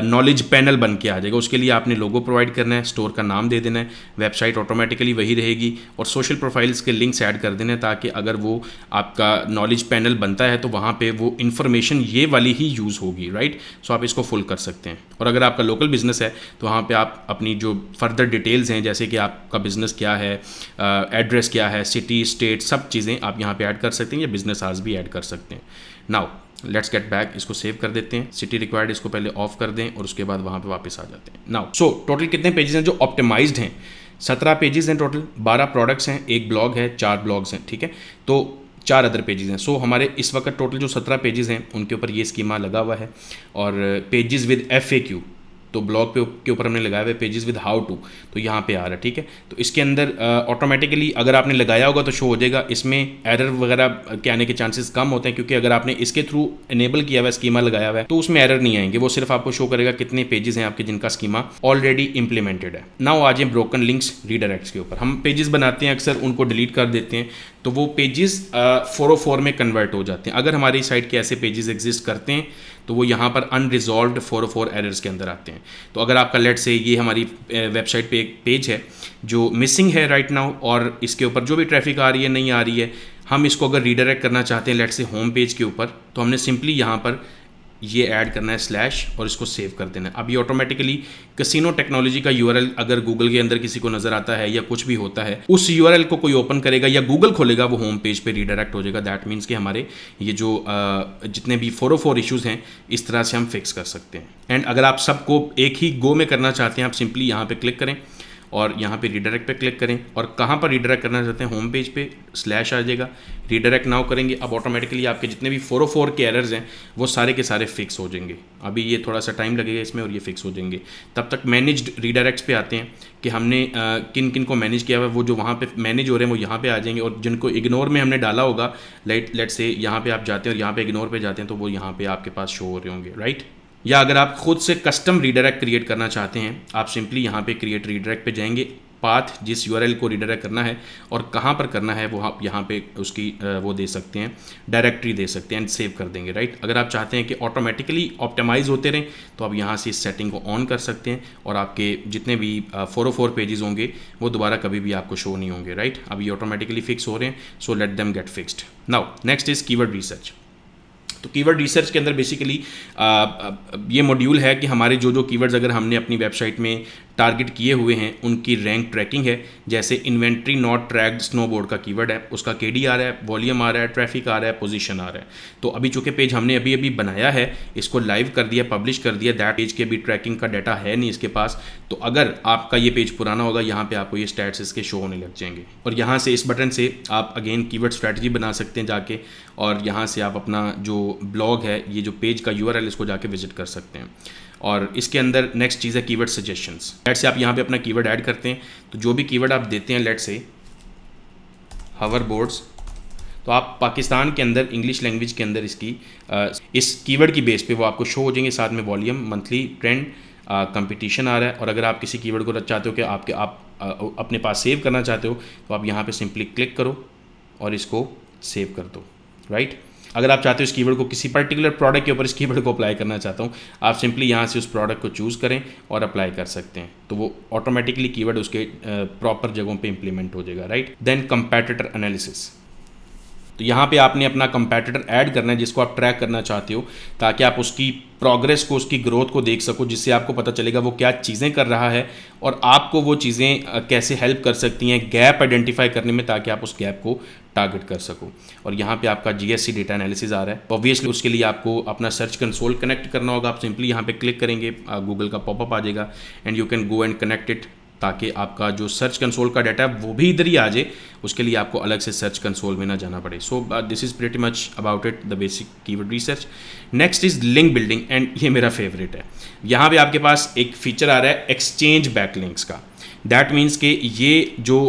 नॉलेज पैनल बन के आ जाएगा। उसके लिए आपने लोगो प्रोवाइड करना है, स्टोर का नाम दे देना है, वेबसाइट ऑटोमेटिकली वही रहेगी और सोशल प्रोफाइल्स के लिंक्स ऐड कर देना है, ताकि अगर वो आपका नॉलेज पैनल बनता है तो वहाँ पे वो इन्फॉर्मेशन ये वाली ही यूज़ होगी, राइट। सो आप इसको फुल कर सकते हैं। और अगर आपका लोकल बिजनेस है तो वहाँ पे आप अपनी जो फर्दर डिटेल्स हैं, जैसे कि आपका बिजनेस क्या है, एड्रेस क्या है, सिटी, स्टेट, सब चीज़ें आप यहाँ पे ऐड कर सकते हैं या बिजनेस आज भी ऐड कर सकते हैं। नाउ लेट्स गेट बैक, इसको सेव कर देते हैं। सिटी रिक्वायर्ड इसको पहले ऑफ कर दें और उसके बाद वहाँ पे वापस आ जाते हैं। नाउ सो टोटल कितने पेजेस हैं जो ऑप्टिमाइज्ड हैं? 17 पेजेस हैं टोटल, 12 प्रोडक्ट्स हैं, एक ब्लॉग है, 4 ब्लॉग्स हैं, ठीक है। तो 4 अदर पेजेस हैं। सो हमारे इस वक्त टोटल जो 17 पेजेस हैं उनके ऊपर ये स्कीमा लगा हुआ है। और पेजेस विद FAQ तो ब्लॉग के ऊपर हमने लगाया हुआ है पेजेस विद हाउ टू, तो यहाँ पे आ रहा है, ठीक है। तो इसके अंदर ऑटोमेटिकली अगर आपने लगाया होगा तो शो हो जाएगा। इसमें एरर वगैरह के आने के चांसेस कम होते हैं, क्योंकि अगर आपने इसके थ्रू इनेबल किया हुआ है, स्कीमा लगाया हुआ है, तो उसमें एरर नहीं आएंगे। वो सिर्फ आपको शो करेगा कितने पेजेस हैं आपके जिनका स्कीमा ऑलरेडी इंप्लीमेंटेड है। नाउ आ जाए ब्रोकन लिंक्स रीडायरेक्ट्स के ऊपर। हम पेजेस बनाते हैं अक्सर, उनको डिलीट कर देते हैं तो वो पेजेस 404 में कन्वर्ट हो जाते हैं। अगर हमारी साइट के ऐसे पेजेस एग्जिस्ट करते हैं तो वो यहाँ पर अनरिजॉल्व्ड 404 एरर्स के अंदर आते हैं। तो अगर आपका लेट से ये हमारी वेबसाइट पे एक पेज है जो मिसिंग है राइट नाउ, और इसके ऊपर जो भी ट्रैफिक आ रही है नहीं आ रही है, हम इसको अगर रीडायरेक्ट करना चाहते हैं लेट से होम पेज के ऊपर, तो हमने सिंपली यहाँ पर ये ऐड करना है स्लैश और इसको सेव कर देना है। अब ये ऑटोमेटिकली कैसीनो टेक्नोलॉजी का URL अगर गूगल के अंदर किसी को नजर आता है या कुछ भी होता है, उस URL को कोई ओपन करेगा या गूगल खोलेगा, वो होम पेज पे रीडायरेक्ट हो जाएगा। दैट मीन्स कि हमारे ये जो जितने भी 404 इश्यूज़ हैं इस तरह से हम फिक्स कर सकते हैं। एंड अगर आप सबको एक ही गो में करना चाहते हैं, आप सिंपली यहाँ पे क्लिक करें और यहाँ पे रीडायरेक्ट पे क्लिक करें, और कहाँ पर रीडायरेक्ट करना चाहते हैं होम पेज पे स्लैश आ जाएगा, रीडायरेक्ट नाउ करेंगे। अब ऑटोमेटिकली आपके जितने भी 404 के एरर्स हैं वो सारे के सारे फिक्स हो जाएंगे। अभी ये थोड़ा सा टाइम लगेगा इसमें और ये फिक्स हो जाएंगे। तब तक मैनेज्ड रीडायरेक्ट्स पे आते हैं कि हमने किन किन को मैनेज किया हुआ है, वो जो वहाँ पे मैनेज हो रहे हैं वो यहाँ पे आ जाएंगे, और जिनको इग्नोर में हमने डाला होगा, लेट से यहाँ पे आप जाते हैं और यहाँ पे इग्नोर पे जाते हैं तो वो यहाँ पे आपके पास शो हो रहे होंगे, राइट। या अगर आप खुद से कस्टम रीडायरेक्ट क्रिएट करना चाहते हैं, आप सिंपली यहाँ पे क्रिएट रीडायरेक्ट पे जाएंगे, पाथ जिस URL को रीडायरेक्ट करना है और कहाँ पर करना है वो आप यहाँ पे उसकी वो दे सकते हैं, डायरेक्टरी दे सकते हैं एंड सेव कर देंगे, राइट। अगर आप चाहते हैं कि ऑटोमेटिकली ऑप्टिमाइज होते रहें तो आप यहाँ से इस सेटिंग को ऑन कर सकते हैं और आपके जितने भी 404 पेजेस होंगे वो दोबारा कभी भी आपको शो नहीं होंगे, राइट। अब ये ऑटोमेटिकली फिक्स हो रहे हैं, so let them get fixed. Now next is keyword research. तो कीवर्ड रिसर्च के अंदर बेसिकली ये मॉड्यूल है कि हमारे जो कीवर्ड्स अगर हमने अपनी वेबसाइट में टारगेट किए हुए हैं उनकी रैंक ट्रैकिंग है। जैसे इन्वेंट्री नॉट ट्रैक्ड स्नोबोर्ड का कीवर्ड है, उसका KD आ रहा है, वॉल्यूम आ रहा है, ट्रैफिक आ रहा है, पोजीशन आ रहा है। तो अभी चूँकि पेज हमने अभी अभी बनाया है, इसको लाइव कर दिया, पब्लिश कर दिया, दैट पेज के भी ट्रैकिंग का डाटा है नहीं इसके पास। तो अगर आपका ये पेज पुराना होगा, यहाँ पे आपको ये स्टैट्स इसके शो होने लग जाएंगे, और यहाँ से इस बटन से आप अगेन कीवर्ड स्ट्रैटेजी बना सकते हैं जाके, और यहाँ से आप अपना जो ब्लॉग है, ये जो पेज का URL, इसको जाके विजिट कर सकते हैं। और इसके अंदर नेक्स्ट चीज़ है कीवर्ड सजेशंस। लेट से आप यहाँ पे अपना कीवर्ड ऐड करते हैं, तो जो भी कीवर्ड आप देते हैं, लेट से हवर बोर्ड्स, तो आप पाकिस्तान के अंदर इंग्लिश लैंग्वेज के अंदर इसकी इस कीवर्ड की बेस पे वो आपको शो हो जाएंगे। साथ में वॉल्यूम, मंथली, ट्रेंड, कंपटीशन आ रहा है। और अगर आप किसी कीवर्ड को चाहते हो कि आप अपने पास सेव करना चाहते हो, तो आप यहाँ पे सिंपली क्लिक करो और इसको सेव कर दो, राइट। अगर आप चाहते हो इस कीवर्ड को किसी पर्टिकुलर प्रोडक्ट के ऊपर इस कीवर्ड को अप्लाई करना चाहता हूँ, आप सिंपली यहाँ से उस प्रोडक्ट को चूज़ करें और अप्लाई कर सकते हैं, तो वो ऑटोमेटिकली कीवर्ड उसके प्रॉपर जगहों पे इंप्लीमेंट हो जाएगा, राइट। Then कंपैटिटर analysis. तो यहाँ पे आपने अपना कंपैटिटर ऐड करना है जिसको आप ट्रैक करना चाहते हो, ताकि आप उसकी प्रोग्रेस को, उसकी ग्रोथ को देख सको, जिससे आपको पता चलेगा वो क्या चीज़ें कर रहा है और आपको वो चीज़ें कैसे हेल्प कर सकती हैं गैप आइडेंटिफाई करने में, ताकि आप उस गैप को टारगेट कर सको। और यहाँ पे आपका GSC डेटा एनालिसिस आ रहा है। ऑब्वियसली उसके लिए आपको अपना सर्च कंसोल कनेक्ट करना होगा। आप सिंपली यहाँ पे क्लिक करेंगे, गूगल का पॉपअप आ जाएगा and you can go and connect it, ताकि आपका जो सर्च कंसोल का डाटा है वो भी इधर ही आ जाए। उसके लिए आपको अलग से सर्च कंसोल में ना जाना पड़े। सो this is pretty much about it, the basic keyword research. Next is link building, and ये मेरा फेवरेट है। यहाँ पे आपके पास एक फीचर आ रहा है एक्सचेंज बैकलिंक्स का। दैट मीन्स कि ये जो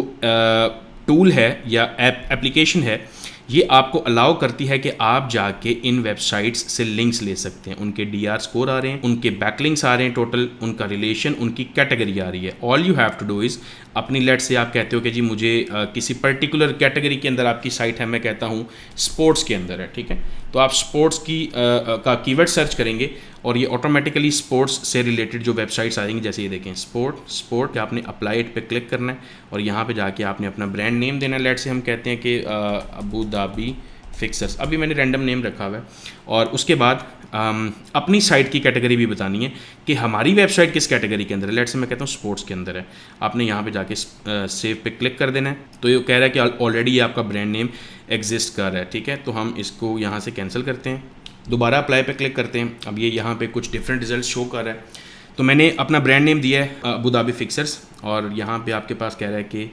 टूल है या एप्लीकेशन है, ये आपको अलाउ करती है कि आप जाके इन वेबसाइट्स से लिंक्स ले सकते हैं। उनके DR स्कोर आ रहे हैं, उनके बैकलिंक्स आ रहे हैं, टोटल उनका रिलेशन, उनकी कैटेगरी आ रही है। All you have to do is, अपनी लेट से आप कहते हो कि जी मुझे किसी पर्टिकुलर कैटेगरी के अंदर आपकी साइट है, मैं कहता हूँ स्पोर्ट्स के अंदर है, ठीक है, तो आप स्पोर्ट्स की का कीवर्ड सर्च करेंगे और ये ऑटोमेटिकली स्पोर्ट्स से रिलेटेड जो वेबसाइट्स आ जाएंगी, जैसे ये देखें स्पोर्ट के आपने अप्लाई इट पे क्लिक करना है और यहाँ पे जाके आपने अपना ब्रांड नेम देना है। लेट से हम कहते हैं कि अबू धाबी फिक्सर्स, अभी मैंने रैंडम नेम रखा हुआ है। और उसके बाद अपनी साइट की कैटेगरी भी बतानी है कि हमारी वेबसाइट किस कैटेगरी के अंदर है। लेट से मैं कहता हूँ स्पोर्ट्स के अंदर है। आपने यहाँ पे जाके सेव पे क्लिक कर देना है। तो ये कह रहा है कि ऑलरेडी ये आपका ब्रांड नेम एग्जिस्ट कर रहा है, ठीक है। तो हम इसको यहाँ से कैंसिल करते हैं, दोबारा अप्लाई पे क्लिक करते हैं। अब ये यहाँ पे कुछ डिफरेंट रिजल्ट शो कर रहा है। तो मैंने अपना ब्रांड नेम दिया है अबू धाबी फिक्सर्स, और यहाँ पे आपके पास कह रहा है कि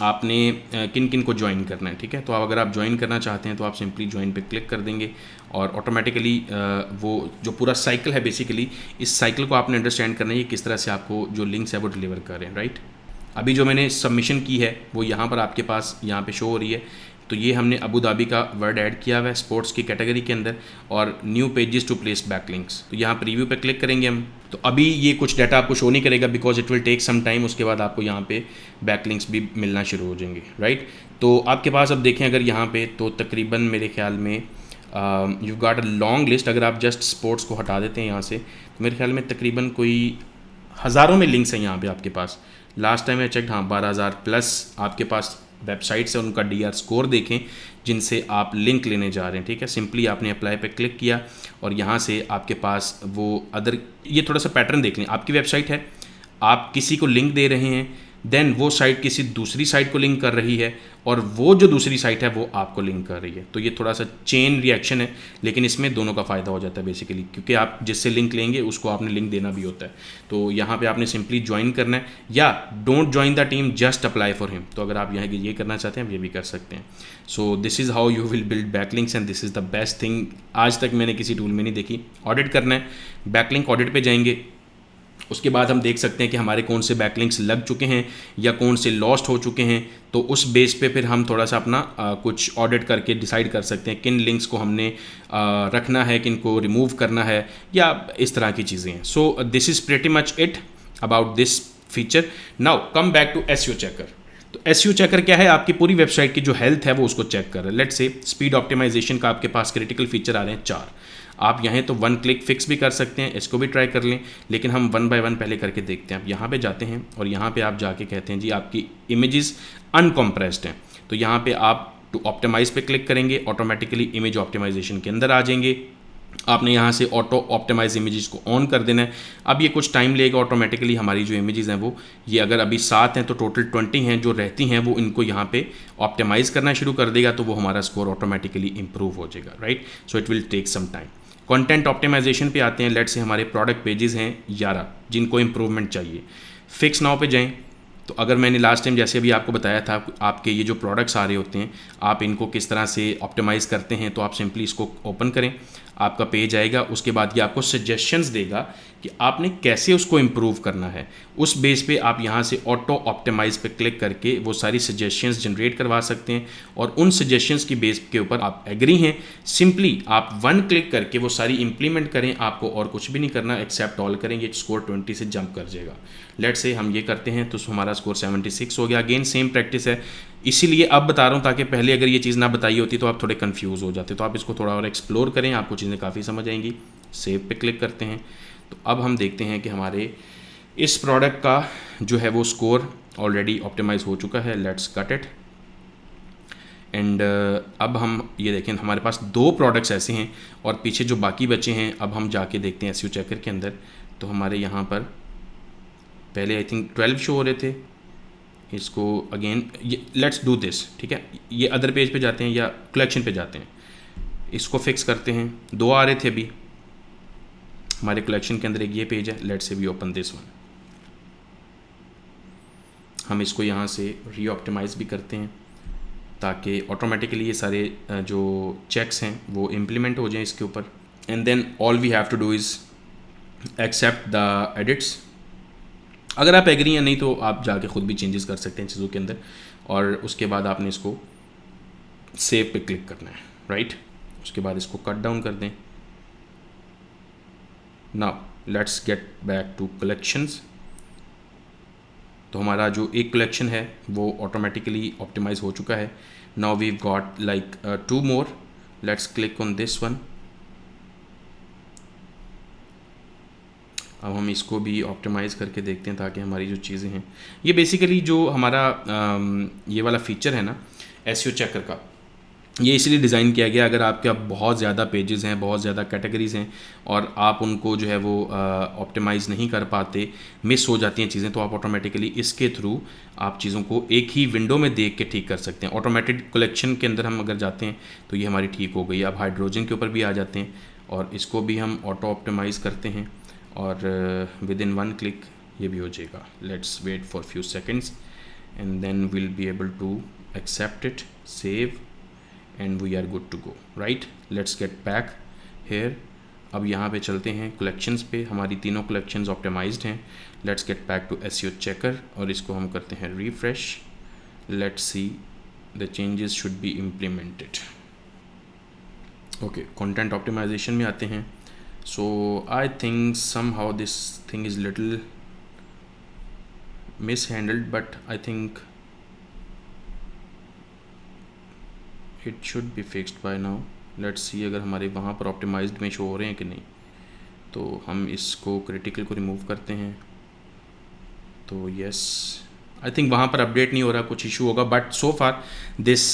आपने किन किन को ज्वाइन करना है, ठीक है। तो अगर आप ज्वाइन करना चाहते हैं तो आप सिंपली ज्वाइन पे क्लिक कर देंगे और ऑटोमेटिकली वो जो पूरा साइकिल है, बेसिकली इस साइकिल को आपने अंडरस्टैंड करना है कि किस तरह से आपको जो लिंक्स है वो डिलीवर कर रहे हैं, राइट। अभी जो मैंने सबमिशन की है वो यहाँ पर आपके पास यहाँ पे शो हो रही है। तो ये हमने अबू धाबी का वर्ड ऐड किया हुआ है स्पोर्ट्स की कैटेगरी के अंदर, और new pages to place backlinks. तो यहाँ प्रीव्यू पे क्लिक करेंगे हम। तो अभी ये कुछ डाटा आपको शो नहीं करेगा because it will take some time. उसके बाद आपको यहाँ पे बैकलिंक्स भी मिलना शुरू हो जाएंगे, राइट। तो आपके पास अब देखें अगर यहाँ पे, तो तकरीबन मेरे ख्याल में you got a long list. अगर आप जस्ट स्पोर्ट्स को हटा देते हैं यहाँ से, तो मेरे ख्याल में तकरीबन कोई हज़ारों में लिंक्स हैं यहाँ पे आपके पास। लास्ट टाइम मैं चेक, हाँ 12,000 प्लस आपके पास वेबसाइट्स है, उनका DR स्कोर देखें जिनसे आप लिंक लेने जा रहे हैं, ठीक है। सिंपली आपने अप्लाई पे क्लिक किया और यहाँ से आपके पास वो अदर, ये थोड़ा सा पैटर्न देख लें। आपकी वेबसाइट है, आप किसी को लिंक दे रहे हैं, देन वो साइट किसी दूसरी साइट को लिंक कर रही है, और वो जो दूसरी साइट है वो आपको लिंक कर रही है। तो ये थोड़ा सा चेन रिएक्शन है, लेकिन इसमें दोनों का फ़ायदा हो जाता है बेसिकली, क्योंकि आप जिससे लिंक लेंगे उसको आपने लिंक देना भी होता है। तो यहाँ पे आपने सिंपली ज्वाइन करना है, या don't join the team, just apply for him. तो अगर आप यहाँ ये करना चाहते हैं आप ये भी कर सकते हैं। So this is how you will build backlinks and this is the best thing. आज तक मैंने किसी टूल में नहीं देखी। ऑडिट करना है, बैकलिंक ऑडिट पे जाएंगे, उसके बाद हम देख सकते हैं कि हमारे कौन से बैकलिंक्स लग चुके हैं या कौन से लॉस्ट हो चुके हैं। तो उस बेस पे फिर हम थोड़ा सा अपना कुछ ऑडिट करके डिसाइड कर सकते हैं किन लिंक्स को हमने रखना है, किन को रिमूव करना है, या इस तरह की चीज़ें हैं। So this is pretty much it about this feature. Now come back to SEO checker. तो SEO चेकर क्या है, आपकी पूरी वेबसाइट की जो हेल्थ है वो उसको चेक कर रहा है। लेट्स से स्पीड ऑप्टिमाइजेशन का आपके पास क्रिटिकल फीचर आ रहे हैं 4। आप यहाँ तो 1 क्लिक फिक्स भी कर सकते हैं, इसको भी ट्राई कर लें, लेकिन हम 1 बाय 1 पहले करके देखते हैं। आप यहाँ पे जाते हैं और यहाँ पे आप जाके कहते हैं जी आपकी इमेजेस अनकम्प्रेस्ड हैं। तो यहाँ पे आप टू ऑप्टिमाइज पे क्लिक करेंगे, ऑटोमेटिकली इमेज ऑप्टिमाइजेशन के अंदर आ जाएंगे। आपने यहाँ से ऑटो ऑप्टिमाइज इमेजेस को ऑन कर देना है। अब ये कुछ टाइम लेगा, ऑटोमेटिकली हमारी जो इमेजेस हैं वो, ये अगर अभी 7 हैं तो टोटल 20 हैं जो रहती हैं, वो इनको यहाँ पे ऑप्टिमाइज़ करना शुरू कर देगा। तो वो हमारा स्कोर ऑटोमेटिकली इंप्रूव हो जाएगा, right. So it will take some time. Content optimization पे आते हैं। लेट से हमारे प्रोडक्ट पेजेस हैं 11 जिनको इंप्रूवमेंट चाहिए। फिक्स नाउ पे जाएं। तो अगर मैंने लास्ट टाइम जैसे अभी आपको बताया था, आपके ये जो प्रोडक्ट्स आ रहे होते हैं आप इनको किस तरह से ऑप्टिमाइज़ करते हैं, तो आप सिंपली इसको ओपन करें, आपका पेज आएगा। उसके बाद ये आपको सजेशंस देगा कि आपने कैसे उसको इम्प्रूव करना है। उस बेस पे आप यहाँ से ऑटो ऑप्टिमाइज पे क्लिक करके वो सारी सजेशंस जनरेट करवा सकते हैं, और उन सजेशंस की बेस के ऊपर आप एग्री हैं, सिंपली आप 1 क्लिक करके वो सारी इंप्लीमेंट करें। आपको और कुछ भी नहीं करना, एक्सेप्ट ऑल करेंगे, स्कोर 20 से जंप कर जाएगा। लेट से हम ये करते हैं तो हमारा स्कोर 76 हो गया। अगेन सेम प्रैक्टिस है, इसीलिए अब बता रहा हूँ ताकि पहले अगर ये चीज़ ना बताई होती तो आप थोड़े कंफ्यूज हो जाते। तो आप इसको थोड़ा और एक्सप्लोर करें, आपको चीज़ें काफ़ी समझ आएंगी। सेव पे क्लिक करते हैं। तो अब हम देखते हैं कि हमारे इस प्रोडक्ट का जो है वो स्कोर ऑलरेडी ऑप्टिमाइज हो चुका है। लेट्स कट इट एंड अब हम ये देखें हमारे पास 2 प्रोडक्ट्स ऐसे हैं और पीछे जो बाकी बचे हैं अब हम जाके देखते हैं एसईओ चेकर के अंदर। तो हमारे यहाँ पर पहले आई थिंक 12 शो हो रहे थे, इसको अगेन लेट्स डू दिस, ठीक है। ये अदर पेज पे जाते हैं या कलेक्शन पे जाते हैं, इसको फिक्स करते हैं। 2 आ रहे थे अभी हमारे कलेक्शन के अंदर, एक ये पेज है, let's say we open this one. हम इसको यहाँ से रीऑप्टिमाइज़ भी करते हैं ताकि ऑटोमेटिकली ये सारे जो चेक्स हैं वो इम्प्लीमेंट हो जाएं इसके ऊपर। And then all we have to do is accept the edits. अगर आप एग्री हैं नहीं तो आप जाके ख़ुद भी चेंजेस कर सकते हैं चीज़ों के अंदर, और उसके बाद आपने इसको सेव पे क्लिक करना है, राइट। उसके बाद इसको कट डाउन कर दें। Now let's get back to collections. तो हमारा जो एक कलेक्शन है वो ऑटोमेटिकली ऑप्टिमाइज़ हो चुका है। Now we got like 2 more, let's click on this one. अब हम इसको भी ऑप्टिमाइज़ करके देखते हैं ताकि हमारी जो चीज़ें हैं, ये बेसिकली जो हमारा ये वाला फ़ीचर है ना एसईओ चेकर का, ये इसलिए डिज़ाइन किया गया अगर आपके बहुत ज़्यादा पेजेस हैं, बहुत ज़्यादा कैटेगरीज़ हैं और आप उनको जो है वो ऑप्टिमाइज़ नहीं कर पाते, मिस हो जाती हैं चीज़ें, तो आप ऑटोमेटिकली इसके थ्रू आप चीज़ों को एक ही विंडो में देख के ठीक कर सकते हैं। ऑटोमेटेड कलेक्शन के अंदर हम अगर जाते हैं तो ये हमारी ठीक हो गई। अब हाइड्रोजन के ऊपर भी आ जाते हैं और इसको भी हम ऑटो ऑप्टिमाइज़ करते हैं और विद इन 1 क्लिक ये भी हो जाएगा। Let's wait for few seconds and then will be able to accept it, save, and we are good to go, right? Let's get back here। अब यहाँ पे चलते हैं कलेक्शंस पे, हमारी तीनों कलेक्शंस ऑप्टिमाइज्ड हैं। Let's get back to SEO checker और इसको हम करते हैं refresh. Let's see the changes should be implemented. Okay, content optimization में आते हैं। So I think somehow this thing is little mishandled, but I think it should be fixed by now. Let's see अगर हमारे वहाँ पर optimised में show हो रहे हैं कि नहीं। तो हम इसको क्रिटिकल को रिमूव करते हैं। तो यस, आई थिंक वहाँ पर अपडेट नहीं हो रहा, कुछ इशू होगा, but so far this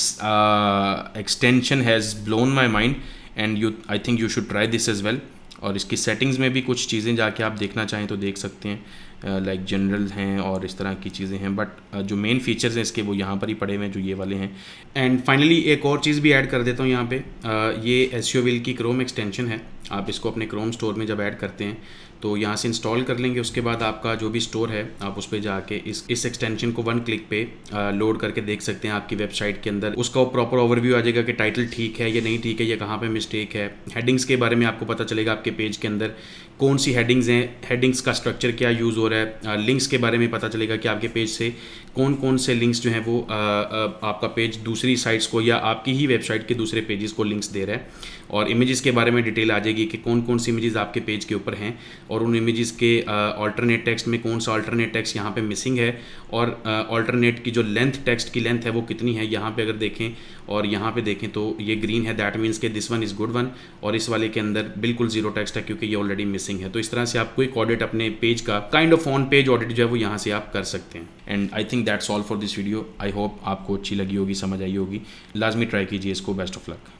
extension has blown my mind and I think you should try this as well. और इसकी सेटिंग्स में भी कुछ चीज़ें जाके आप देखना चाहें तो देख सकते हैं, लाइक जनरल हैं और इस तरह की चीज़ें हैं, बट जो मेन फीचर्स हैं इसके वो यहाँ पर ही पड़े हुए हैं जो ये वाले हैं। एंड फाइनली एक और चीज़ भी ऐड कर देता हूँ यहाँ पे, ये एसईओ व्हील की क्रोम एक्सटेंशन है। आप इसको अपने क्रोम स्टोर में जब ऐड करते हैं तो यहाँ से इंस्टॉल कर लेंगे। उसके बाद आपका जो भी स्टोर है आप उस पर जाके इस एक्सटेंशन को 1 क्लिक पे लोड करके देख सकते हैं आपकी वेबसाइट के अंदर। उसका प्रॉपर ओवरव्यू आ जाएगा कि टाइटल ठीक है या नहीं ठीक है, या कहाँ पे मिस्टेक है। हेडिंग्स के बारे में आपको पता चलेगा आपके पेज के अंदर कौन सी हेडिंग्स हैं, हेडिंग्स का स्ट्रक्चर क्या यूज़ हो रहा है। लिंक्स के बारे में पता चलेगा कि आपके पेज से कौन कौन से लिंक्स जो हैं वो आपका पेज दूसरी साइट्स को या आपकी ही वेबसाइट के दूसरे पेजेस को लिंक्स दे रहा है। और इमेजेस के बारे में डिटेल आ जाएगी कि कौन कौन सी इमेजेस आपके पेज के ऊपर हैं और उन इमेजेस के अल्टरनेट टेक्स्ट में कौन सा अल्टरनेट टेक्स्ट यहाँ पे मिसिंग है, और अल्टरनेट की जो लेंथ, टेक्स्ट की लेंथ है वो कितनी है। यहाँ पे अगर देखें और यहाँ पे देखें तो ये ग्रीन है, दैट मीन्स कि this one is good one, और इस वाले के अंदर बिल्कुल 0 टेक्स्ट है क्योंकि ये ऑलरेडी मिसिंग है। तो इस तरह से आप कोई ऑडिट अपने पेज का kind of on page audit जो है वो यहाँ से आप कर सकते हैं। And I think that's all for this video. I hope आपको अच्छी लगी होगी, समझ आई होगी। लाजमी ट्राई कीजिए इसको। Best of luck.